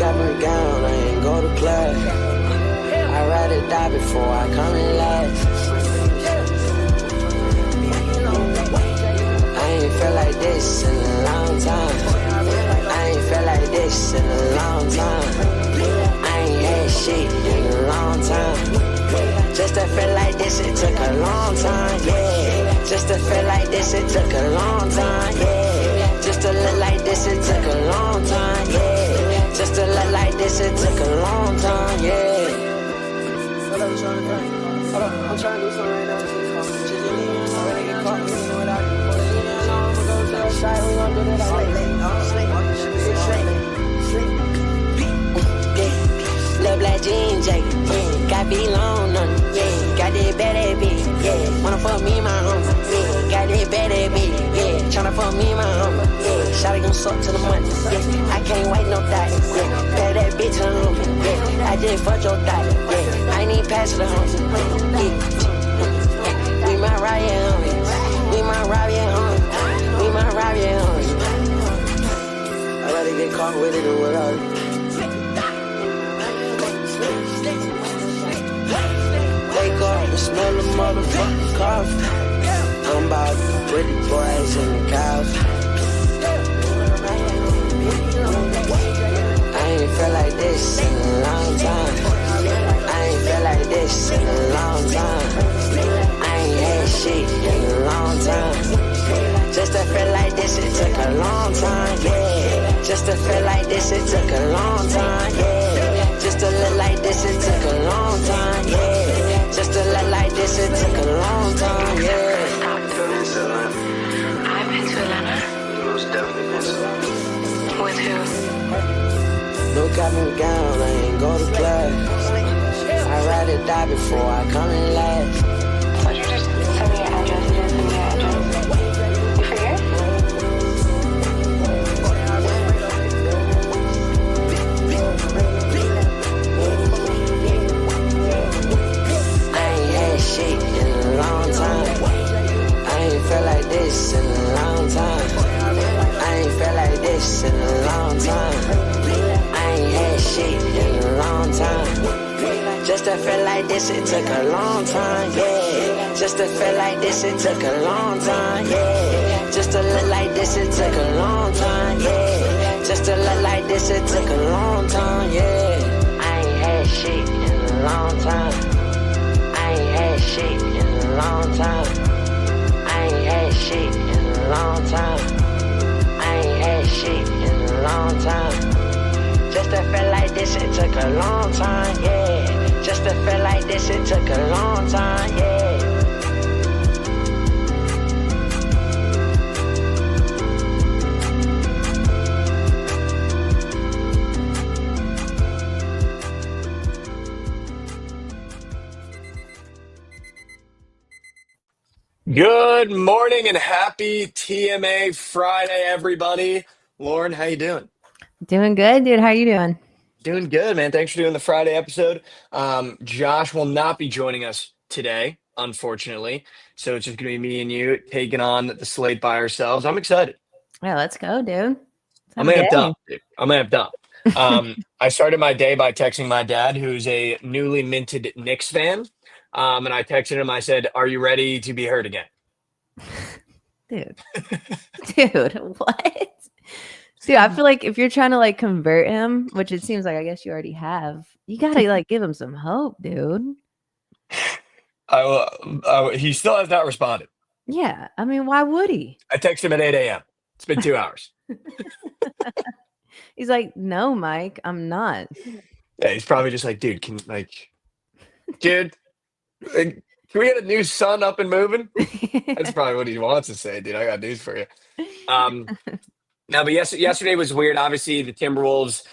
got me down, I ain't go to class. I'd rather die before I come in last. I ain't felt like this in a long time. I ain't felt like this in a long time. I ain't had shit in a long time. Just to feel like this, it took a long time, yeah. Just to feel like this, it took a long time, yeah. Just to look like this, it took a long time, yeah. Just to look like this, it took a long time, yeah. Hold up, I'm trying to do something right now. Just leave me alone. I'm gonna get caught with without you. Leave me alone, I'm gonna go to the side. We gonna do that Lil' black jean jacket, yeah. Got be long on it, yeah. Got that bad bitch, yeah. Wanna fuck me, my homie, yeah. Got that bad bitch, yeah. Tryna fuck me, my homie, yeah. Shawty gon' suck to the money, yeah. I can't wait no die, yeah. Pay that bitch on me, yeah. I just fucked your die, yeah. I ain't even pass the homie, yeah. We might ride, yeah, homie. We might ride, yeah, homie. We might ride, yeah, homie. I'd rather get caught with it than without it. Wake up and smell the motherfucking coffee. I'm about the pretty boys and the cows. I ain't felt like this in a long time. I ain't felt like this in a long time. I ain't had shit in a long time. Just to feel like this, it took a long time, yeah. Just to feel like this, it took a long time, yeah. Just to look like this, it took a long time, yeah. Just to look like this, it took a long time, yeah. I've been to Atlanta. Most definitely been to. With who? No got me down, I ain't go to class. I'd rather die before I come in last. Would you just send me your address? You didn't send me your address. You forget? Shit in a long time. I ain't felt like this in a long time. I ain't felt like this in a long time. I ain't had shit in a long time. Just to feel like this, it took a long time, yeah. Just to feel like this, it took a long time, yeah. Just to look like this, it took a long time, yeah. Just to look like this, it took a long time, yeah. I ain't had shit in a long time. I ain't had shit in a long time. I ain't had shit in a long time. I ain't had shit in a long time. Just to feel like this, it took a long time, yeah. Just to feel like this, it took a long time, yeah. Good morning and happy TMA Friday, everybody. Lauren, how you doing? Doing good, dude. How you doing? Doing good, man. Thanks for doing the Friday episode. Josh will not be joining us today, unfortunately. So it's just going to be me and you taking on the slate by ourselves. I'm excited. Yeah, let's go, dude. I'm amped up, dude. I'm amped up. I started my day by texting my dad, who's a newly minted Knicks fan. And I texted him, I said, "Are you ready to be hurt again?" Dude. Dude, what? Dude, I feel like if you're trying to like convert him, which it seems like I guess you already have, you gotta like give him some hope, dude. He still has not responded. Yeah, I mean, why would he? I texted him at 8 a.m. It's been 2 hours. He's like, no, Mike, I'm not. Yeah, he's probably just like, dude, can we get a new son up and moving? That's probably what he wants to say, dude. I got news for you. But yesterday was weird. Obviously, the Timberwolves.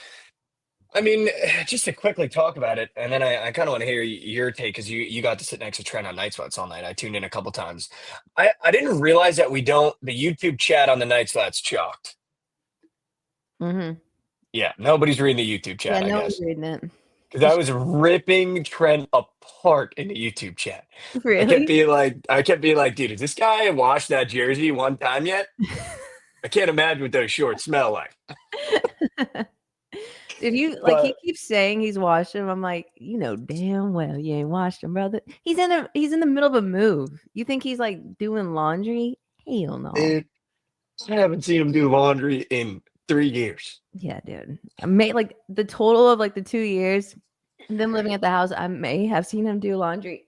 I mean, just to quickly talk about it, and then I kind of want to hear your take because you got to sit next to Trent on Night Sweats all night. I tuned in a couple times. I didn't realize that the YouTube chat on the Night Sweats chalked. Mm-hmm. Yeah, nobody's reading the YouTube chat. Yeah, I no guess. one's reading it. Because I was ripping Trent apart in the YouTube chat. Really? I kept being like, dude, has this guy washed that jersey one time yet? I can't imagine what those shorts smell like. If you like, he keeps saying he's washed him. I'm like, you know damn well you ain't washed him, brother. He's in the middle of a move. You think he's like doing laundry? Hell no. Dude, I haven't seen him do laundry in 3 years. Yeah, dude. I may like the total of like the 2 years them living at the house. I may have seen him do laundry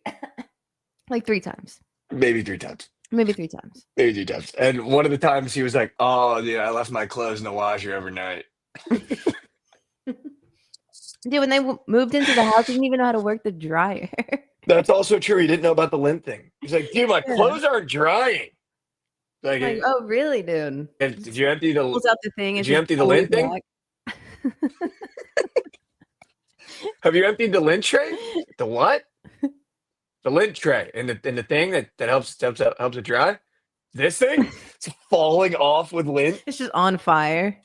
like 3 times. Maybe 3 times. Maybe 3 times. Maybe 3 times. And one of the times he was like, "Oh, dude, I left my clothes in the washer overnight." Dude, when they moved into the house, he didn't even know how to work the dryer. That's also true. He didn't know about the lint thing. He's like, "Dude, my clothes aren't drying." Like, oh, really, dude? Did you empty the? Pulls out the thing. Did you empty the lint thing? Have you emptied the lint tray? The what? The lint tray and the thing that helps it dry. This thing, it's falling off with lint. It's just on fire.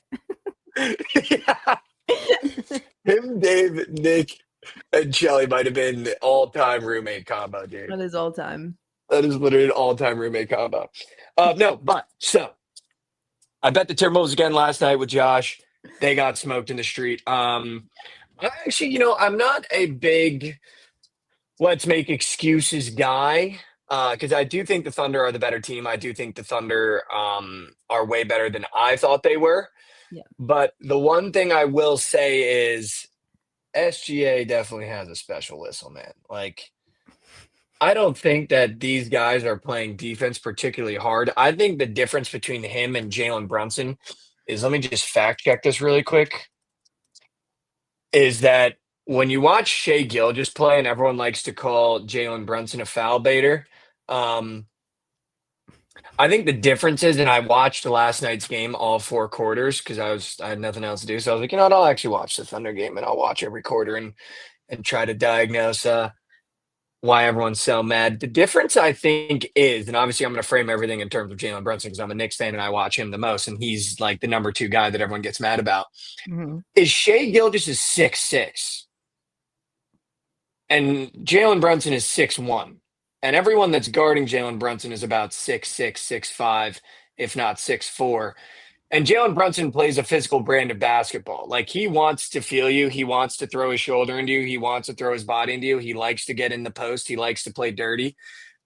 Yeah. Him, Dave, Nick, and Shelly might have been the all-time roommate combo, dude. That is all time. That is literally an all-time roommate combo. No, but so I bet the Timberwolves again last night with Josh. They got smoked in the street. Actually, I'm not a big let's make excuses guy because I do think the Thunder are the better team. I do think the Thunder are way better than I thought they were. Yeah. But the one thing I will say is SGA definitely has a special whistle, man. Like, I don't think that these guys are playing defense particularly hard. I think the difference between him and Jalen Brunson is, let me just fact check this really quick, is that when you watch Shea Gilgeous play, and everyone likes to call Jalen Brunson a foul baiter, I think the difference is, and I watched last night's game all 4 quarters because I had nothing else to do. So I was like, you know what, I'll actually watch the Thunder game and I'll watch every quarter and try to diagnose why everyone's so mad. The difference, I think, is, and obviously I'm going to frame everything in terms of Jalen Brunson because I'm a Knicks fan and I watch him the most, and he's like the number 2 guy that everyone gets mad about, is Shea Gilgeous is 6'6", and Jalen Brunson is 6'1". And everyone that's guarding Jalen Brunson is about 6'6", 6'5", if not 6'4". And Jalen Brunson plays a physical brand of basketball. Like, he wants to feel you. He wants to throw his shoulder into you. He wants to throw his body into you. He likes to get in the post. He likes to play dirty.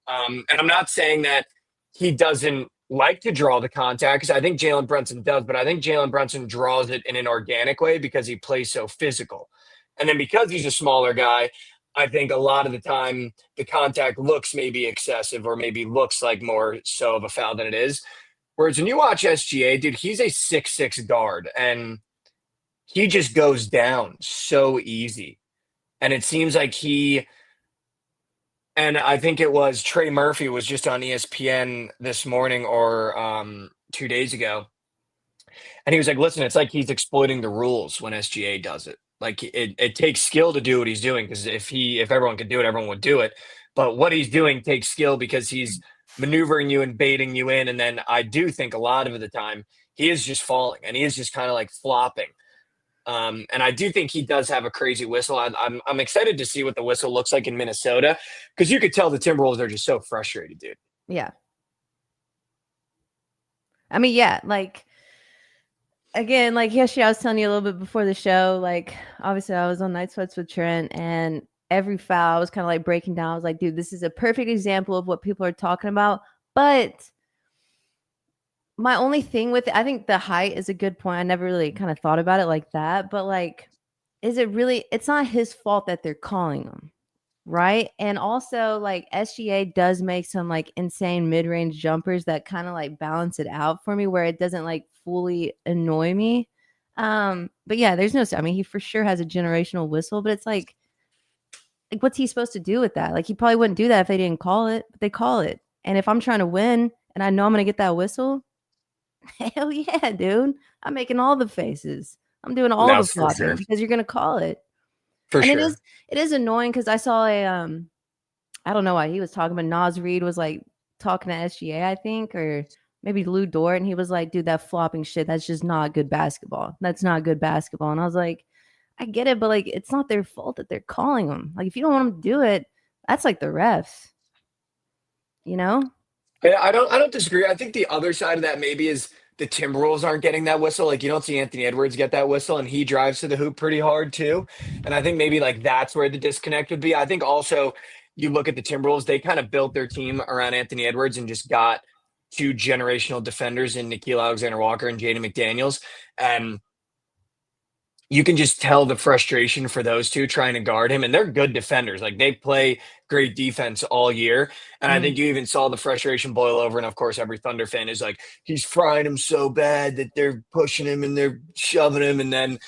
And I'm not saying that he doesn't like to draw the contact, because I think Jalen Brunson does, but I think Jalen Brunson draws it in an organic way because he plays so physical. And then because he's a smaller guy, I think a lot of the time the contact looks maybe excessive or maybe looks like more so of a foul than it is. Whereas when you watch SGA, dude, he's a 6'6" guard and he just goes down so easy. And it seems like and I think it was Trey Murphy was just on ESPN this morning or 2 days ago. And he was like, listen, it's like he's exploiting the rules when SGA does it. Like, it takes skill to do what he's doing, because if everyone could do it, everyone would do it. But what he's doing takes skill because he's maneuvering you and baiting you in. And then I do think a lot of the time he is just falling and he is just kind of like flopping. And I do think he does have a crazy whistle. I'm excited to see what the whistle looks like in Minnesota, because you could tell the Timberwolves are just so frustrated, dude. Yeah. I mean, yeah, like, again, like yesterday, I was telling you a little bit before the show, like, obviously I was on Night Sweats with Trent, and every foul I was kind of like breaking down. I was like, dude, this is a perfect example of what people are talking about. But my only thing with it, I think the height is a good point. I never really kind of thought about it like that. But like, it's not his fault that they're calling him, right? And also, like, SGA does make some like insane mid-range jumpers that kind of like balance it out for me, where it doesn't like fully annoy me. But yeah, I mean, he for sure has a generational whistle, but it's like what's he supposed to do with that? Like, he probably wouldn't do that if they didn't call it, but they call it. And if I'm trying to win and I know I'm going to get that whistle, hell yeah, dude. I'm making all the faces. I'm doing all the flopping because you're going to call it. For sure. It is annoying because I saw I don't know why he was talking, but Nas Reed was like talking to SGA, I think, or maybe Lou Dort, and he was like, dude, that flopping shit, that's just not good basketball. That's not good basketball. And I was like, I get it, but like, it's not their fault that they're calling them. Like, if you don't want them to do it, that's like the refs, you know? Yeah, I don't disagree. I think the other side of that maybe is the Timberwolves aren't getting that whistle. Like, you don't see Anthony Edwards get that whistle, and he drives to the hoop pretty hard too. And I think maybe like that's where the disconnect would be. I think also you look at the Timberwolves, they kind of built their team around Anthony Edwards and just got two generational defenders in Nickeil Alexander-Walker and Jaden McDaniels. And you can just tell the frustration for those two trying to guard him. And they're good defenders. Like, they play great defense all year. And I think you even saw the frustration boil over. And of course, every Thunder fan is like, he's frying him so bad that they're pushing him and they're shoving him. And then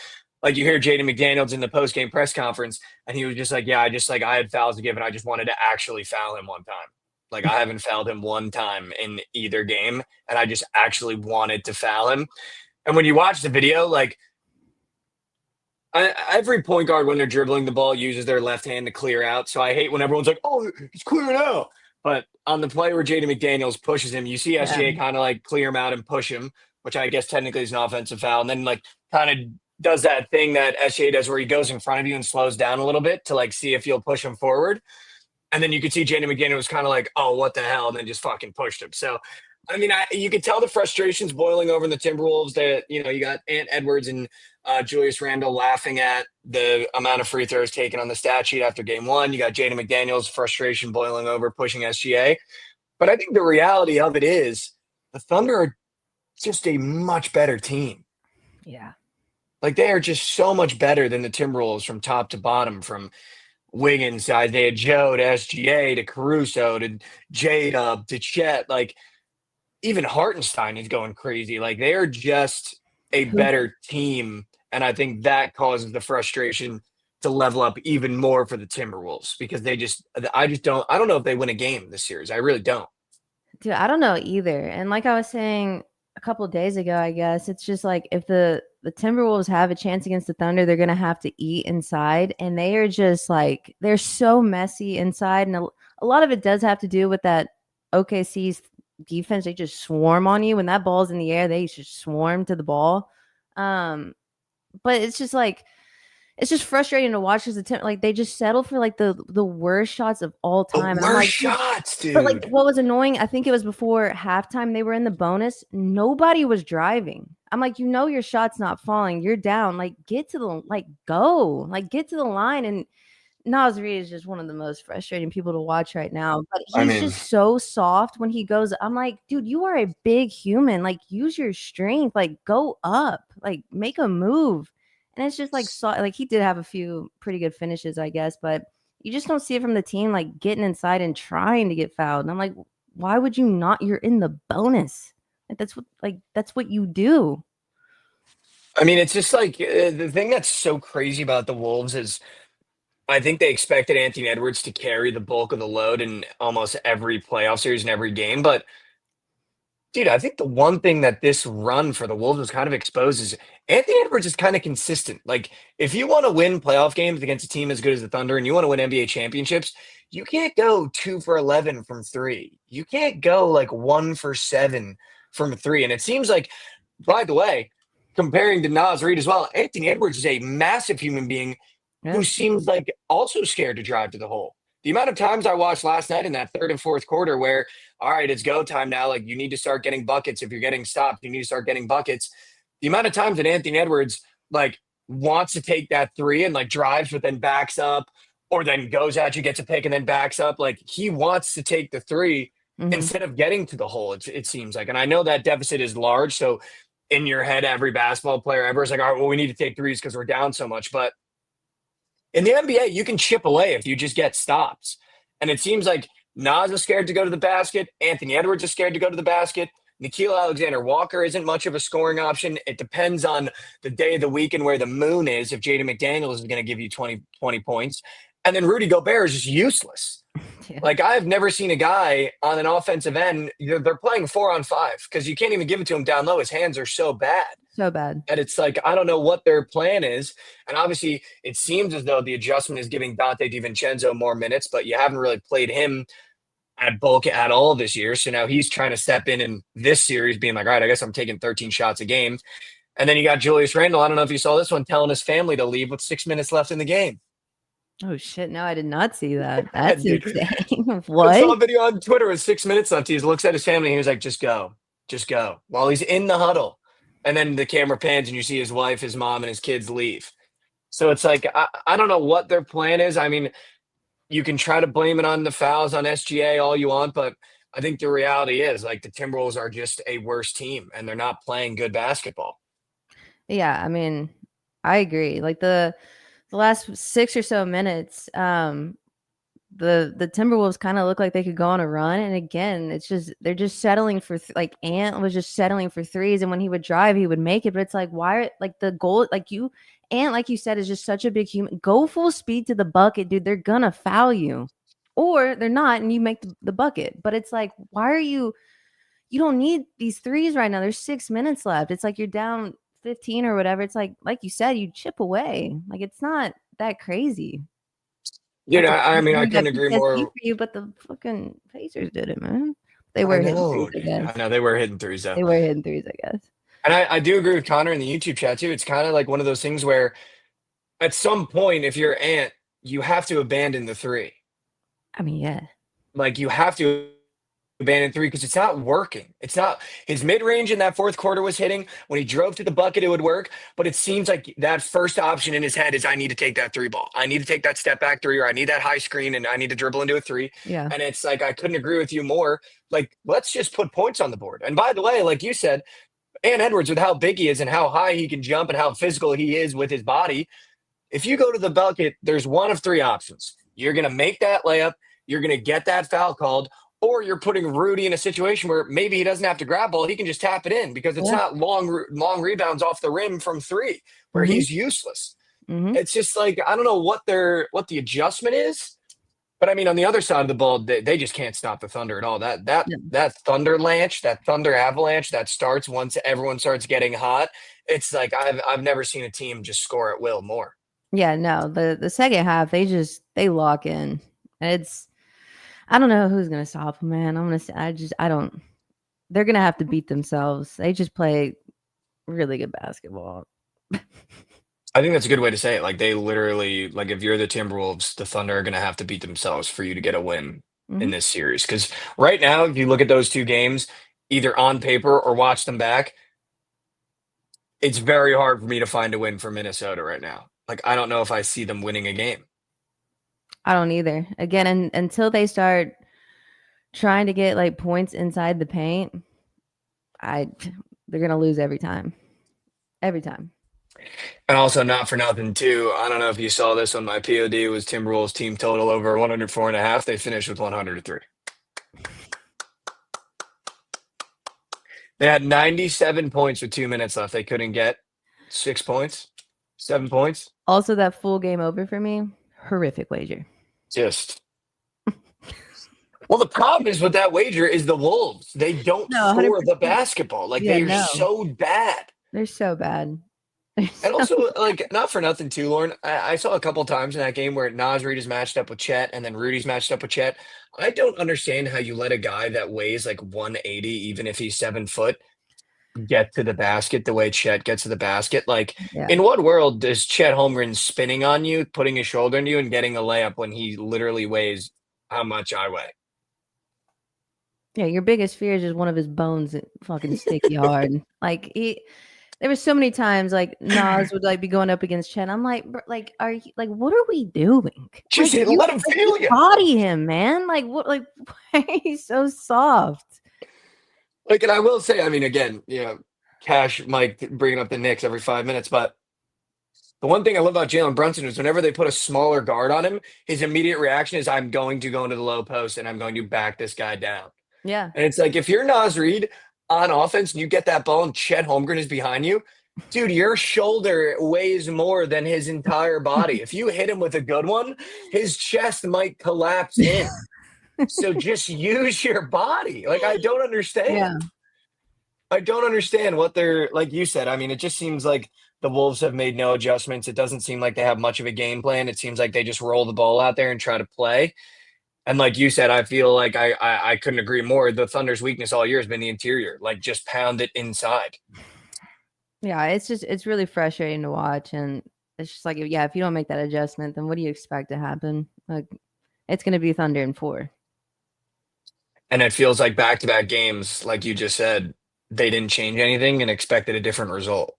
like you hear Jaden McDaniels in the post-game press conference, and he was just like, yeah, I had fouls to give, and I just wanted to actually foul him one time. Like, I haven't fouled him one time in either game, and I just actually wanted to foul him. And when you watch the video, like, every point guard, when they're dribbling the ball, uses their left hand to clear out. So I hate when everyone's like, oh, he's clearing out. But on the play where Jaden McDaniels pushes him, you see SGA kind of like clear him out and push him, which I guess technically is an offensive foul. And then like kind of does that thing that SGA does where he goes in front of you and slows down a little bit to like see if you'll push him forward. And then you could see Jaden McDaniels was kind of like, oh, what the hell? And then just fucking pushed him. So, I mean, you could tell the frustrations boiling over in the Timberwolves that, you know, you got Ant Edwards and Julius Randle laughing at the amount of free throws taken on the stat sheet after game one. You got Jaden McDaniels' frustration boiling over, pushing SGA. But I think the reality of it is the Thunder are just a much better team. Yeah. Like, they are just so much better than the Timberwolves from top to bottom, from Wiggins to Isaiah Joe to SGA to Caruso to J-Dub to Chet. Like, even Hartenstein is going crazy. Like, they are just a better team. And I think that causes the frustration to level up even more for the Timberwolves, because I don't know if they win a game this series. I really don't. Dude, I don't know either. And like I was saying a couple of days ago, I guess, it's just like if the Timberwolves have a chance against the Thunder, they're going to have to eat inside. And they are just like, they're so messy inside. And a lot of it does have to do with that OKC's defense. They just swarm on you. When that ball's in the air, they just swarm to the ball. But it's just like, it's just frustrating to watch as like they just settle for like the worst shots of all time. The worst shots, dude. But like, what was annoying, I think it was before halftime, they were in the bonus. Nobody was driving. I'm like, you know, your shot's not falling. You're down. Like, get to the get to the line. And Naz Reid is just one of the most frustrating people to watch right now. But he's just so soft when he goes. I'm like, dude, you are a big human. Like, use your strength. Like, go up. Like, make a move. And it's just like he did have a few pretty good finishes, I guess, but you just don't see it from the team, like getting inside and trying to get fouled. And I'm like, why would you not? You're in the bonus. That's what you do. I mean, it's just like the thing that's so crazy about the Wolves is I think they expected Anthony Edwards to carry the bulk of the load in almost every playoff series and every game. But dude, I think the one thing that this run for the Wolves was kind of exposed is Anthony Edwards is kind of consistent. Like, if you want to win playoff games against a team as good as the Thunder and you want to win NBA championships, you can't go 2 for 11 from three. You can't go like 1 for 7 from three. And it seems like, by the way, comparing to Naz Reid as well, Anthony Edwards is a massive human being who seems like also scared to drive to the hole. The amount of times I watched last night in that third and fourth quarter where, all right, it's go time now. Like, you need to start getting buckets. If you're getting stopped, you need to start getting buckets. The amount of times that Anthony Edwards, like, wants to take that three and, like, drives but then backs up, or then goes at you, gets a pick, and then backs up. Like, he wants to take the three instead of getting to the hole, it seems like. And I know that deficit is large. So in your head, every basketball player ever is like, all right, well, we need to take threes because we're down so much. But in the NBA, you can chip away if you just get stops. And it seems like Naz is scared to go to the basket. Anthony Edwards is scared to go to the basket. Nickeil Alexander-Walker isn't much of a scoring option. It depends on the day of the week and where the moon is, if Jaden McDaniels is going to give you 20 points. And then Rudy Gobert is just useless. Yeah. Like, I've never seen a guy on an offensive end. They're playing 4-on-5 because you can't even give it to him down low. His hands are so bad. So bad. And it's like, I don't know what their plan is. And obviously, it seems as though the adjustment is giving Dante DiVincenzo more minutes, but you haven't really played him at bulk at all this year. So now he's trying to step in this series, being like, all right, I guess I'm taking 13 shots a game. And then you got Julius Randle. I don't know if you saw this one, telling his family to leave with 6 minutes left in the game. Oh, shit. No, I did not see that. That's Dude, insane. What? I saw a video on Twitter with 6 minutes left. He looks at his family and he was like, just go. Just go. While he's in the huddle. And then the camera pans and you see his wife, his mom, and his kids leave. So it's like, I don't know what their plan is. I mean, you can try to blame it on the fouls on SGA all you want, but I think the reality is like the Timberwolves are just a worse team and they're not playing good basketball. Yeah, I mean, I agree. Like the last 6 or so minutes, the Timberwolves kind of look like they could go on a run, and again, it's just they're just settling for like Ant was just settling for threes, and when he would drive, he would make it. But it's like why like the goal Ant, like you said, is just such a big human. Go full speed to the bucket, dude. They're gonna foul you, or they're not, and you make the bucket. But it's like why are you? You don't need these threes right now. There's 6 minutes left. It's like you're down 15 or whatever. It's like you said, you chip away. Like it's not that crazy. You know, That's I mean, I got couldn't agree PTSD more. for you, but the fucking Pacers did it, man. They I were hitting know, threes, I dude. I guess. know they were hitting threes though. They were hitting threes, I guess. And I do agree with Connor in the YouTube chat too. It's kind of like one of those things where at some point, if you're Ant, you have to abandon the three. I mean, yeah. Like you have to abandon three because it's not working. It's not his mid-range in that fourth quarter was hitting. When he drove to the bucket, it would work. But it seems like that first option in his head is I need to take that three ball. I need to take that step back three, or I need that high screen and I need to dribble into a three. Yeah. And it's like I couldn't agree with you more. Like, let's just put points on the board. And by the way, like you said, Ant Edwards, with how big he is and how high he can jump and how physical he is with his body, if you go to the bucket, there's one of three options. You're going to make that layup, you're going to get that foul called, or you're putting Rudy in a situation where maybe he doesn't have to grab ball. He can just tap it in because it's not long rebounds off the rim from three where he's useless. It's just like, I don't know what the adjustment is, but I mean, on the other side of the ball, they just can't stop the Thunder at all. That Thunder Lanch, that Thunder Avalanche that starts once everyone starts getting hot. It's like, I've never seen a team just score at will more. Yeah, no, the second half, they lock in. And I don't know who's gonna stop them, man. I don't. They're gonna have to beat themselves. They just play really good basketball. I think that's a good way to say it. Like they literally, like if you're the Timberwolves, the Thunder are gonna have to beat themselves for you to get a win in this series. Because right now, if you look at those two games, either on paper or watch them back, it's very hard for me to find a win for Minnesota right now. Like I don't know if I see them winning a game. I don't either. Again, until they start trying to get like points inside the paint, they're gonna lose every time. Every time. And also, not for nothing, too. I don't know if you saw this on my POD. It was Timberwolves team total over 104.5. They finished with 103. They had 97 points with 2 minutes left. They couldn't get 6 points, 7 points. Also, that full game over for me. Horrific wager. Just. Well, the problem is with that wager is the Wolves. They don't score the basketball. Like, they're so bad. They're so bad. And also, like, not for nothing, too, Lauren. I saw a couple times in that game where Naz Reid is matched up with Chet and then Rudy's matched up with Chet. I don't understand how you let a guy that weighs like 180, even if he's 7 foot, get to the basket the way Chet gets to the basket. Like, in what world does Chet Holmgren spinning on you, putting his shoulder into you, and getting a layup when he literally weighs how much I weigh? Yeah, your biggest fear is just one of his bones fucking sticky hard. Like there was so many times like Nas would like be going up against Chet. I'm like, like, are you like, what are we doing? Just like, let him feel you. Body him, man. Like what? Like why are you so soft? Like, and I will say, I mean, again, Cash Mike bringing up the Knicks every 5 minutes, but the one thing I love about Jalen Brunson is whenever they put a smaller guard on him, his immediate reaction is, I'm going to go into the low post and I'm going to back this guy down. Yeah. And it's like, if you're Naz Reid on offense and you get that ball and Chet Holmgren is behind you, dude, your shoulder weighs more than his entire body. If you hit him with a good one, his chest might collapse in. So just use your body. Like, I don't understand. Yeah. I don't understand what they're, like you said, I mean, it just seems like the Wolves have made no adjustments. It doesn't seem like they have much of a game plan. It seems like they just roll the ball out there and try to play. And like you said, I feel like I couldn't agree more. The Thunder's weakness all year has been the interior. Like, just pound it inside. Yeah, it's really frustrating to watch. And it's just like, if you don't make that adjustment, then what do you expect to happen? Like, it's going to be Thunder in 4. And it feels like back-to-back games, like you just said, they didn't change anything and expected a different result.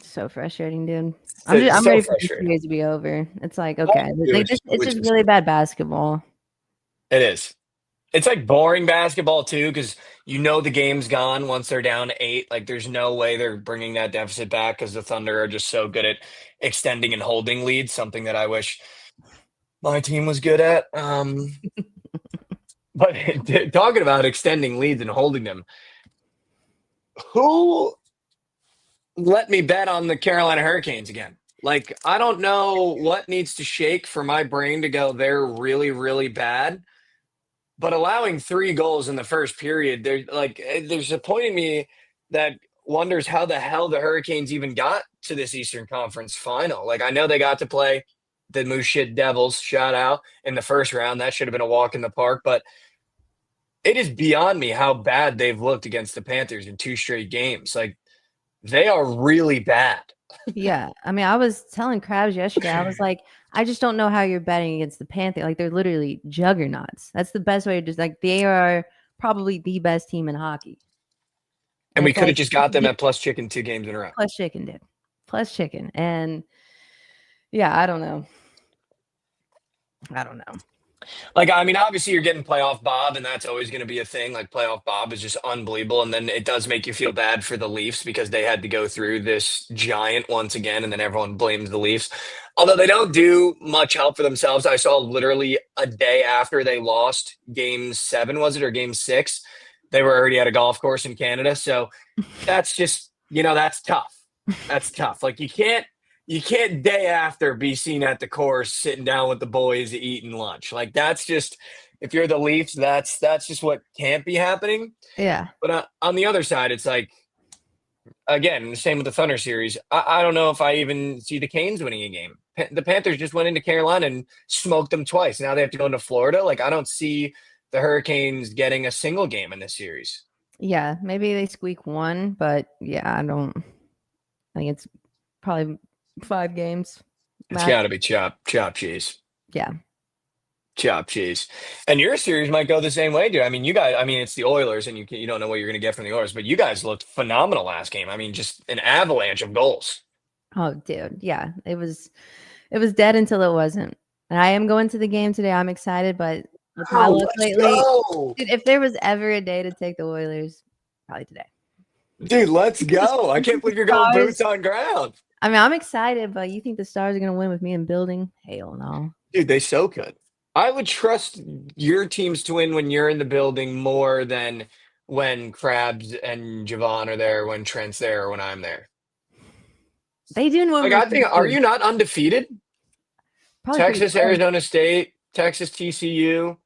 So frustrating, dude. I'm It's so ready for this frustrating. series to be over. It's like, okay, Which it's just is really bad basketball. it is. It's like boring basketball too, because you know the game's gone once they're down 8. Like there's no way they're bringing that deficit back because the Thunder are just so good at extending and holding leads. Something that I wish my team was good at. But talking about extending leads and holding them, who let me bet on the Carolina Hurricanes again? Like I don't know what needs to shake for my brain to go. They're really, really bad. But allowing 3 goals in the first period, there's a point in me that wonders how the hell the Hurricanes even got to this Eastern Conference final. Like I know they got to play the Moose Shit Devils, shout out, in the first round. That should have been a walk in the park, but it is beyond me how bad they've looked against the Panthers in 2 straight games. Like they are really bad. Yeah. I mean, I was telling Krabs yesterday, I was like, I just don't know how you're betting against the Panthers. Like they're literally juggernauts. That's the best way to just like they are probably the best team in hockey. And we it's could have like just got them at plus chicken 2 games in a row. plus chicken, dude. Plus chicken. And yeah, I don't know. Like, I mean, obviously you're getting playoff Bob, and that's always going to be a thing. Like, playoff Bob is just unbelievable. And then it does make you feel bad for the Leafs because they had to go through this giant once again, and then everyone blames the Leafs. Although they don't do much help for themselves. I saw literally a day after they lost game 7, was it, or game 6? They were already at a golf course in Canada. So that's just, that's tough. That's tough. Like, you can't day after be seen at the course sitting down with the boys eating lunch. Like that's just, if you're the Leafs, that's just what can't be happening. Yeah. But on the other side, it's like, again, the same with the Thunder series. I don't know if I even see the Canes winning a game. The Panthers just went into Carolina and smoked them twice. Now they have to go into Florida. Like I don't see the Hurricanes getting a single game in this series. Yeah, maybe they squeak one, but yeah, I think it's probably 5 games. It's got to be chop cheese. Yeah. Chop cheese. And your series might go the same way, dude. I mean, it's the Oilers, and you don't know what you're going to get from the Oilers, but you guys looked phenomenal last game. I mean, just an avalanche of goals. Oh, dude. Yeah. It was dead until it wasn't. And I am going to the game today. I'm excited, but with my luck lately, dude, if there was ever a day to take the Oilers, probably today. Dude, let's go. I can't believe you're going boots on ground. I mean, I'm excited, but you think the Stars are going to win with me in building? Hell no. Dude, they so could. I would trust your teams to win when you're in the building more than when Krabs and Jovan are there, when Trent's there, or when I'm there. They do know. Like, I think, are you not undefeated? Probably Texas, Arizona State, Texas, TCU.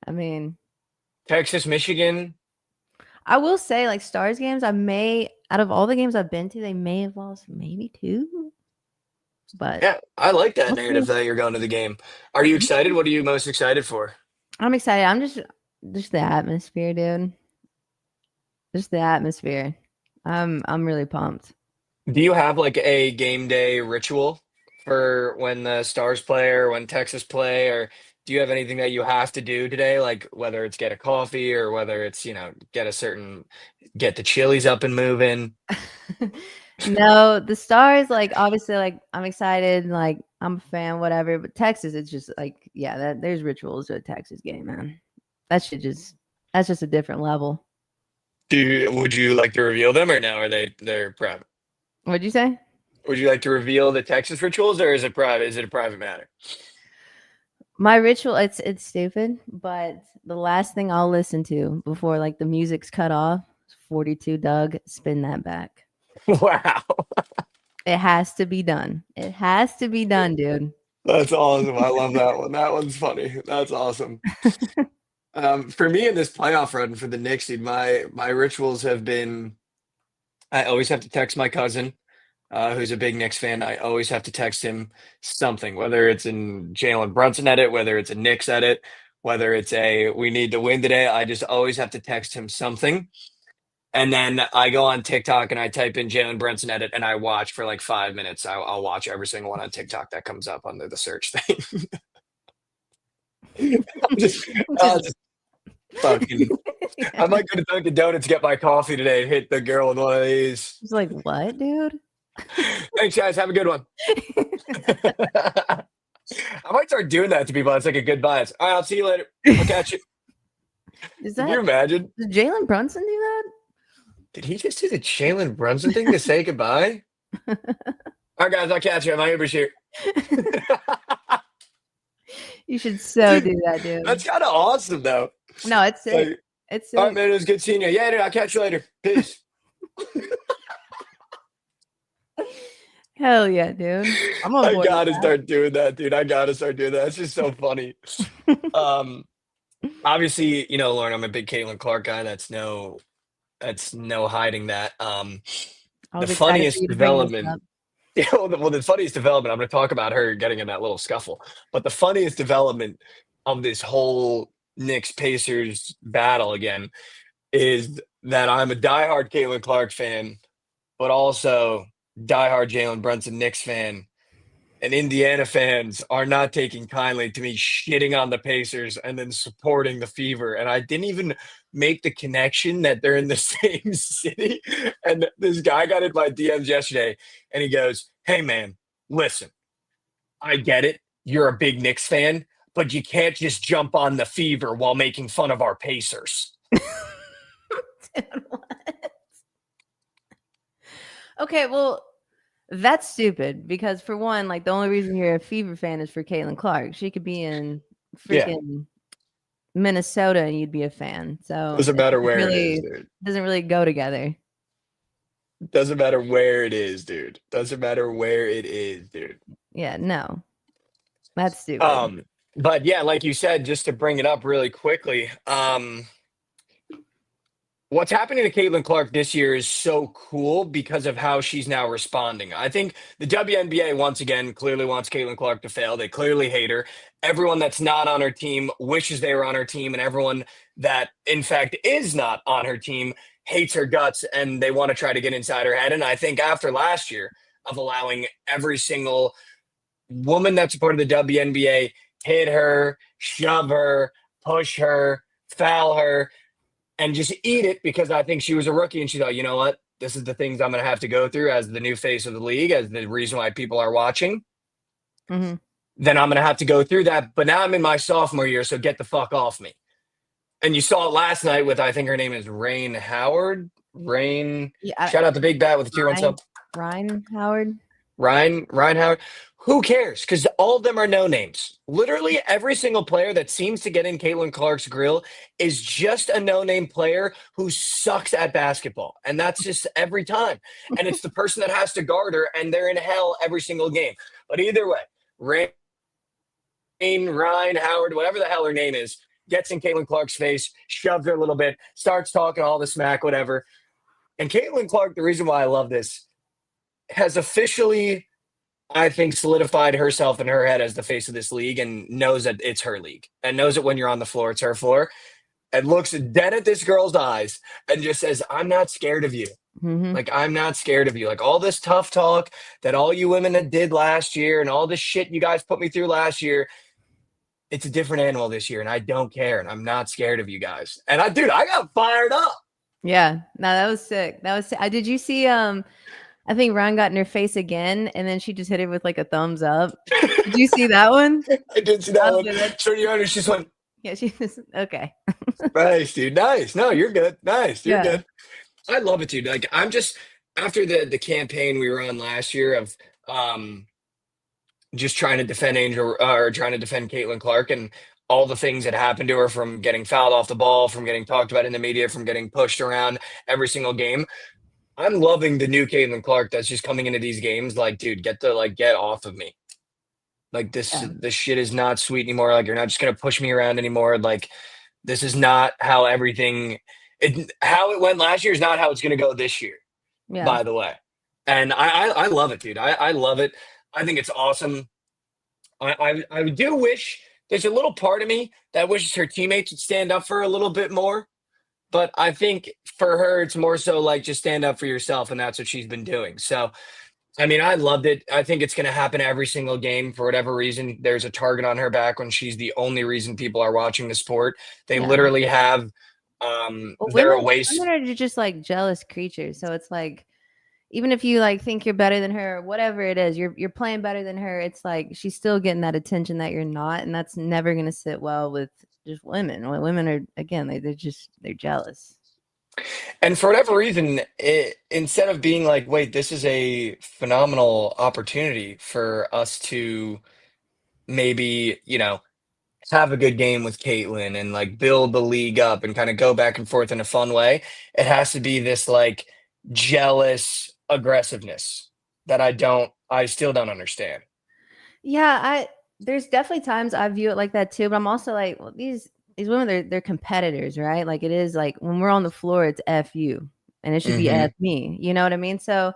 I mean, Texas, Michigan. I will say, like, Stars games, out of all the games I've been to, they may have lost maybe 2. But yeah, I like that narrative that you're going to the game. Are you excited? What are you most excited for? I'm excited. I'm just the atmosphere, dude. Just the atmosphere. I'm really pumped. Do you have like a game day ritual for when the Stars play or when Texas play, or do you have anything that you have to do today? Like whether it's get a coffee or whether it's, get the Chili's up and moving. No, the Stars, like, obviously, like, I'm excited, like, I'm a fan, whatever. But Texas, it's just like, yeah, there's rituals to a Texas game, man. That's just a different level. Would you like to reveal them, or no? Are they're private? What'd you say? Would you like to reveal the Texas rituals, or is it private? Is it a private matter? My ritual, it's stupid, but the last thing I'll listen to before like the music's cut off, 42 Doug, spin that back. Wow. It has to be done. It has to be done, dude. That's awesome. I love that one. That one's funny. That's awesome. For me in this playoff run for the Knicks, dude, my rituals have been, I always have to text my cousin, who's a big Knicks fan. I always have to text him something, whether it's in Jalen Brunson edit, whether it's a Knicks edit, whether it's we need to win today. I just always have to text him something. And then I go on TikTok and I type in Jalen Brunson edit and I watch for like 5 minutes. I'll watch every single one on TikTok that comes up under the search thing. Fucking, I might go to Dunkin' Donuts, get my coffee today, and hit the girl with one of these. It's like, what, dude? Thanks, guys. Have a good one. I might start doing that to people. It's like a good bias. All right, I'll see you later. I'll catch you. Can you imagine? Did Jalen Brunson do that? Did he just do the Jalen Brunson thing to say goodbye? All right, guys, I'll catch you. My Uber's here. You should so do that, dude. That's kind of awesome, though. No, it's sick. Like, It's sick. all right, man. It was good seeing you. Yeah, dude. I'll catch you later. Peace. Hell yeah, dude. I'm on I board. gotta with that. start doing that, dude. I gotta start doing that. It's just so funny. Obviously, you know, Lauren, I'm a big Caitlin Clark guy. That's no hiding that. I The was excited funniest for you to bring this development. up. Yeah, well, the funniest development, I'm going to talk about her getting in that little scuffle. But the funniest development of this whole Knicks Pacers battle again is that I'm a diehard Caitlin Clark fan, but also diehard Jalen Brunson Knicks fan. And Indiana fans are not taking kindly to me shitting on the Pacers and then supporting the Fever. And I didn't even make the connection that they're in the same city. And this guy got in my DMs yesterday and he goes, "Hey, man, listen, I get it. You're a big Knicks fan, but you can't just jump on the Fever while making fun of our Pacers." Dude, what? Okay, well, that's stupid because for one, like the only reason you're a Fever fan is for Caitlin Clark. She could be in freaking Minnesota and you'd be a fan. So Doesn't matter where it really is, dude. doesn't really go together. Doesn't matter where it is, dude. Doesn't matter where it is, dude. Yeah, no. That's stupid. But yeah, like you said, just to bring it up really quickly, what's happening to Caitlin Clark this year is so cool because of how she's now responding. I think the WNBA, once again, clearly wants Caitlin Clark to fail. They clearly hate her. Everyone that's not on her team wishes they were on her team, and everyone that, in fact, is not on her team hates her guts, and they want to try to get inside her head. And I think after last year of allowing every single woman that's a part of the WNBA hit her, shove her, push her, foul her, and just eat it because I think she was a rookie and she thought, you know what? This is the things I'm going to have to go through as the new face of the league, as the reason why people are watching. Mm-hmm. Then I'm going to have to go through that. But now I'm in my sophomore year, so get the fuck off me. And you saw it last night with, I think her name is Rain Howard. Shout out to Big Bat with the tier 1 sub. Ryan Howard. Ryan Howard. Who cares? Because all of them are no names. Literally every single player that seems to get in Caitlin Clark's grill is just a no-name player who sucks at basketball. And that's just every time. And it's the person that has to guard her, and they're in hell every single game. But either way, Ryan Howard, whatever the hell her name is, gets in Caitlin Clark's face, shoves her a little bit, starts talking all the smack, whatever. And Caitlin Clark, the reason why I love this, has officially, I think, solidified herself in her head as the face of this league and knows that it's her league and knows that when you're on the floor, it's her floor, and looks dead at this girl's eyes and just says, "I'm not scared of you." Mm-hmm. Like, I'm not scared of you. Like, all this tough talk that all you women that did last year and all this shit you guys put me through last year, it's a different animal this year, and I don't care, and I'm not scared of you guys. And I got fired up. Yeah, no, that was sick. Did you see? I think Ron got in her face again, and then she just hit it with like a thumbs up. Did you see that one? I did see that one. Good. Sure, you understand. She's like, Yeah, she was okay. nice, dude. Nice. No, you're good. Nice. You're Yeah. good. I love it, dude. Like, I'm just after the campaign we were on last year of just trying to defend trying to defend Caitlin Clark and all the things that happened to her, from getting fouled off the ball, from getting talked about in the media, from getting pushed around every single game. I'm loving the new Caitlin Clark that's just coming into these games. Like, dude, get off of me. Like, this shit is not sweet anymore. Like, you're not just gonna push me around anymore. Like, this is not how how it went last year is not how it's gonna go this year. Yeah. By the way. And I love it, dude. I love it. I think it's awesome. I do wish, there's a little part of me that wishes her teammates would stand up for her a little bit more. But I think for her, it's more so like just stand up for yourself, and that's what she's been doing. So I mean, I loved it. I think it's going to happen every single game for whatever reason. There's a target on her back when she's the only reason people are watching the sport. They Yeah. literally have Well, their women are just like jealous creatures. So it's like, even if you like think you're better than her or whatever it is, you're playing better than her. It's like she's still getting that attention that you're not, and that's never going to sit well with just women. When women are, again, they're jealous. And for whatever reason, instead of being like, wait, this is a phenomenal opportunity for us to maybe, have a good game with Caitlin and like build the league up and kind of go back and forth in a fun way, it has to be this like jealous aggressiveness that I still don't understand. Yeah, there's definitely times I view it like that too, but I'm also like, well, these women, they're competitors, right? Like it is like when we're on the floor, it's F you, and it should be Hmm. F me. You know what I mean? So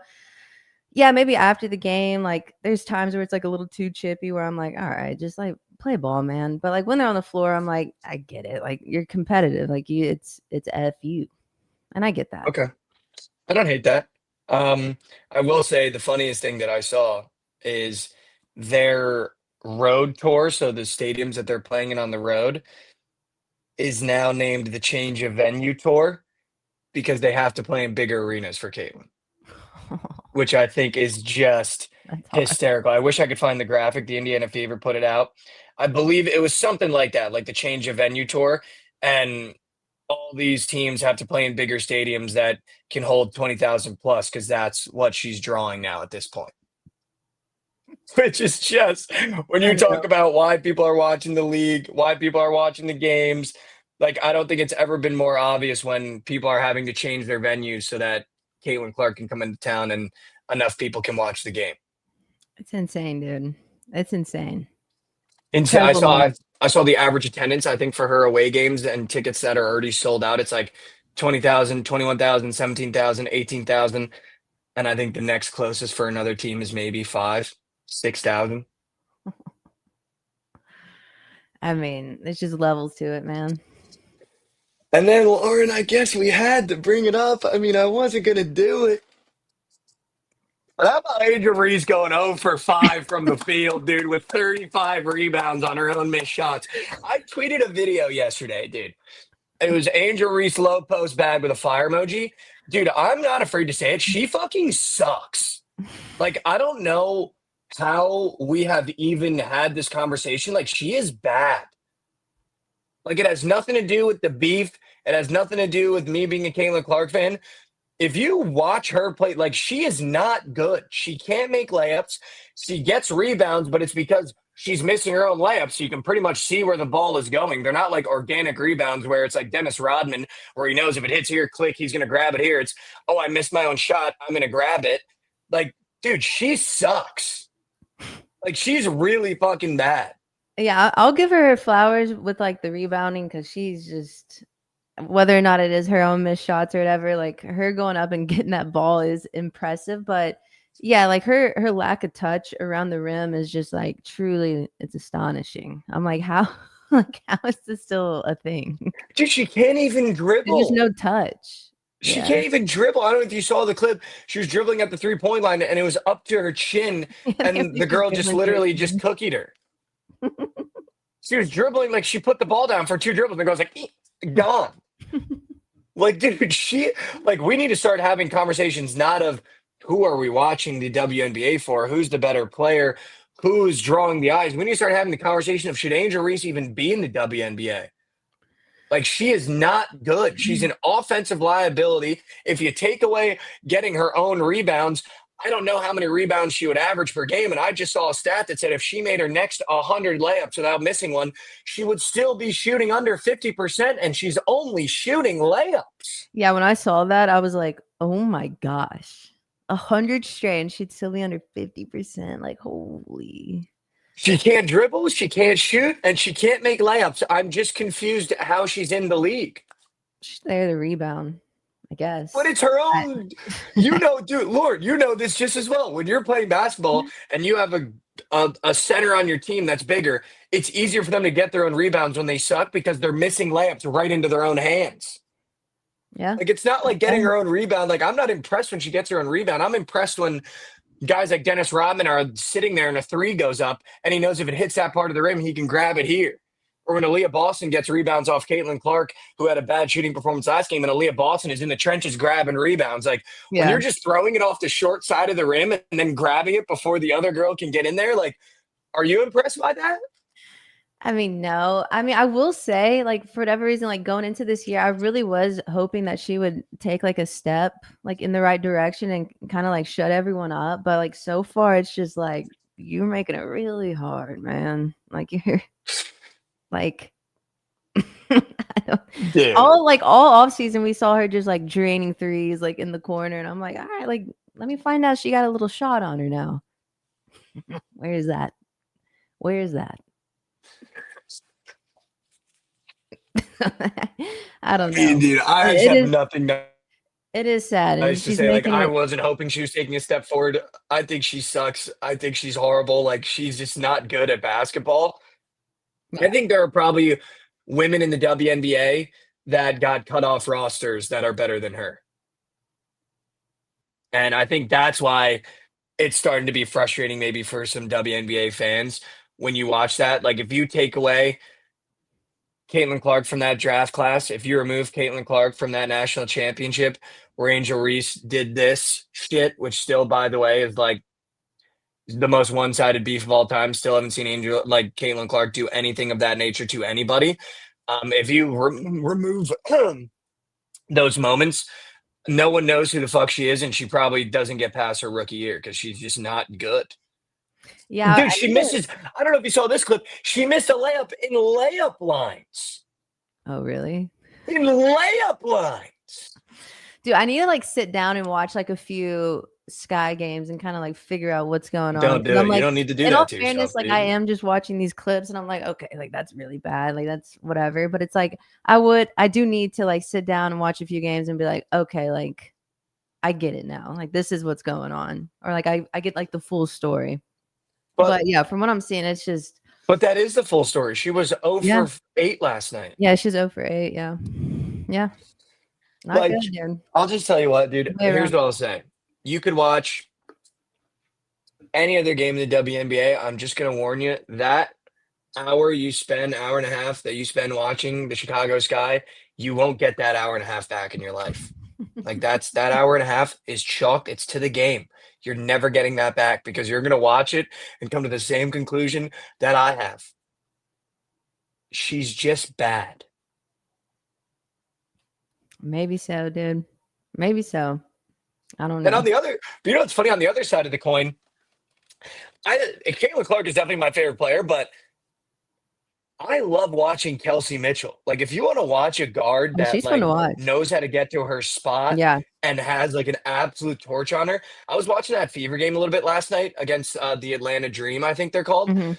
yeah, maybe after the game, like there's times where it's like a little too chippy where I'm like, all right, just like play ball, man. But like when they're on the floor, I'm like, I get it. Like you're competitive. Like it's F you. And I get that. Okay. I don't hate that. I will say the funniest thing that I saw is their road tour. So the stadiums that they're playing in on the road is now named the Change of Venue Tour because they have to play in bigger arenas for Caitlin, which I think is just That's hard. hysterical. I wish I could find the graphic. The Indiana Fever put it out. I believe it was something like that, like the Change of Venue Tour. And all these teams have to play in bigger stadiums that can hold 20,000 plus because that's what she's drawing now at this point. Which is just when you I know. talk about why people are watching the league, why people are watching the games, like I don't think it's ever been more obvious when people are having to change their venues so that Caitlin Clark can come into town and enough people can watch the game. It's insane, dude. It's insane. And I Incredible saw moment. I saw the average attendance, I think, for her away games and tickets that are already sold out. It's like 20,000, 21,000, 17,000, 18,000, and I think the next closest for another team is maybe 6,000. I mean, there's just levels to it, man. And then Lauren, I guess we had to bring it up. I mean, I wasn't gonna do it. But how about Angel Reese going 0 for 5 from the field, dude, with 35 rebounds on her own missed shots? I tweeted a video yesterday, dude. It was Angel Reese low post bag with a fire emoji. Dude, I'm not afraid to say it. She fucking sucks. Like, I don't know how we have even had this conversation. Like, she is bad. Like, it has nothing to do with the beef. It has nothing to do with me being a Caitlin Clark fan. If you watch her play, like, she is not good. She can't make layups. She gets rebounds, but it's because she's missing her own layups. So you can pretty much see where the ball is going. They're not like organic rebounds where it's like Dennis Rodman, where he knows if it hits here, click, he's going to grab it here. It's, oh, I missed my own shot. I'm going to grab it. Like, dude, she sucks. Like, she's really fucking bad. Yeah, I'll give her flowers with like the rebounding because she's just, whether or not it is her own missed shots or whatever, like her going up and getting that ball is impressive. But yeah, like her lack of touch around the rim is just like truly, it's astonishing. I'm like, how is this still a thing? Dude, she can't even There's dribble. just no touch. She Yeah. can't even dribble. I don't know if you saw the clip. She was dribbling at the 3-point line and it was up to her chin. And the girl just literally just cookied her. She was dribbling like she put the ball down for 2 dribbles and the girl's like, gone. Like, dude, we need to start having conversations not of who are we watching the WNBA for, who's the better player, who's drawing the eyes. We need to start having the conversation of should Angel Reese even be in the WNBA? Like, she is not good. She's an offensive liability. If you take away getting her own rebounds, I don't know how many rebounds she would average per game. And I just saw a stat that said if she made her next 100 layups without missing one, she would still be shooting under 50%, and she's only shooting layups. Yeah, when I saw that, I was like, oh my gosh. 100 straight and she'd still be under 50%. Like, holy. She can't dribble, she can't shoot, and she can't make layups. I'm just confused how she's in the league. She's there to rebound, I guess. But it's her own, dude, Lord, you know this just as well. When you're playing basketball and you have a center on your team that's bigger, it's easier for them to get their own rebounds when they suck because they're missing layups right into their own hands. Yeah. Like, it's not like getting her own rebound. Like, I'm not impressed when she gets her own rebound. I'm impressed when guys like Dennis Rodman are sitting there and a three goes up, and he knows if it hits that part of the rim, he can grab it here. Or when Aaliyah Boston gets rebounds off Caitlin Clark, who had a bad shooting performance last game, and Aaliyah Boston is in the trenches grabbing rebounds. Like, when Yeah. you're just throwing it off the short side of the rim and then grabbing it before the other girl can get in there, like, are you impressed by that? I mean, no. I mean, I will say, like, for whatever reason, like going into this year, I really was hoping that she would take like a step like in the right direction and kind of like shut everyone up. But like so far, it's just like you're making it really hard, man. Like you're like I don't, Dude. all off season we saw her just like draining threes like in the corner, and I'm like, all right, like let me find out she got a little shot on her now. Where is that? Where is that? I don't know. Dude, I just have nothing It is sad. nice And to she's say. Like, making I it. wasn't hoping she was taking a step forward. I think she sucks. I think she's horrible. Like, she's just not good at basketball. I think there are probably women in the WNBA that got cut off rosters that are better than her. And I think that's why it's starting to be frustrating maybe for some WNBA fans when you watch that. Like, if you take away Caitlin Clark from that draft class, if you remove Caitlin Clark from that national championship where Angel Reese did this shit, which still, by the way, is like the most one-sided beef of all time. Still haven't seen Caitlin Clark do anything of that nature to anybody. If you remove those moments, no one knows who the fuck she is, and she probably doesn't get past her rookie year because she's just not good. Yeah, Dude, she misses. I don't know if you saw this clip. She missed a layup in layup lines. Oh, really? In layup lines. Dude, I need to like sit down and watch like a few Sky games and kind of like figure out what's going on. Don't do it. Like, you don't need to do in that all to fairness, yourself. like Dude. I am just watching these clips and I'm like, okay, like that's really bad. Like that's whatever. But it's like I do need to like sit down and watch a few games and be like, okay, like I get it now. Like this is what's going on. Or like I get like the full story. But yeah, from what I'm seeing, it's just. But that is the full story. She was 0 Yeah. for 8 last night. Yeah, she's 0 for 8. Yeah. Yeah. Not Like, good, dude. I'll just tell you what, dude. Way Here's around. what I'll say. You could watch any other game in the WNBA. I'm just going to warn you, that hour and a half that you spend watching the Chicago Sky, you won't get that hour and a half back in your life. Like that hour and a half is chalk. It's to the game. You're never getting that back because you're going to watch it and come to the same conclusion that I have. She's just bad. Maybe so, dude. Maybe so. I don't know. And on the other, you know what's funny? On the other side of the coin, Caitlin Clark is definitely my favorite player, but I love watching Kelsey Mitchell. Like, if you want to watch a guard that she's fun to watch. knows how to get to her spot Yeah. and has like an absolute torch on her. I was watching that Fever game a little bit last night against the Atlanta Dream, I think they're called. Mm-hmm.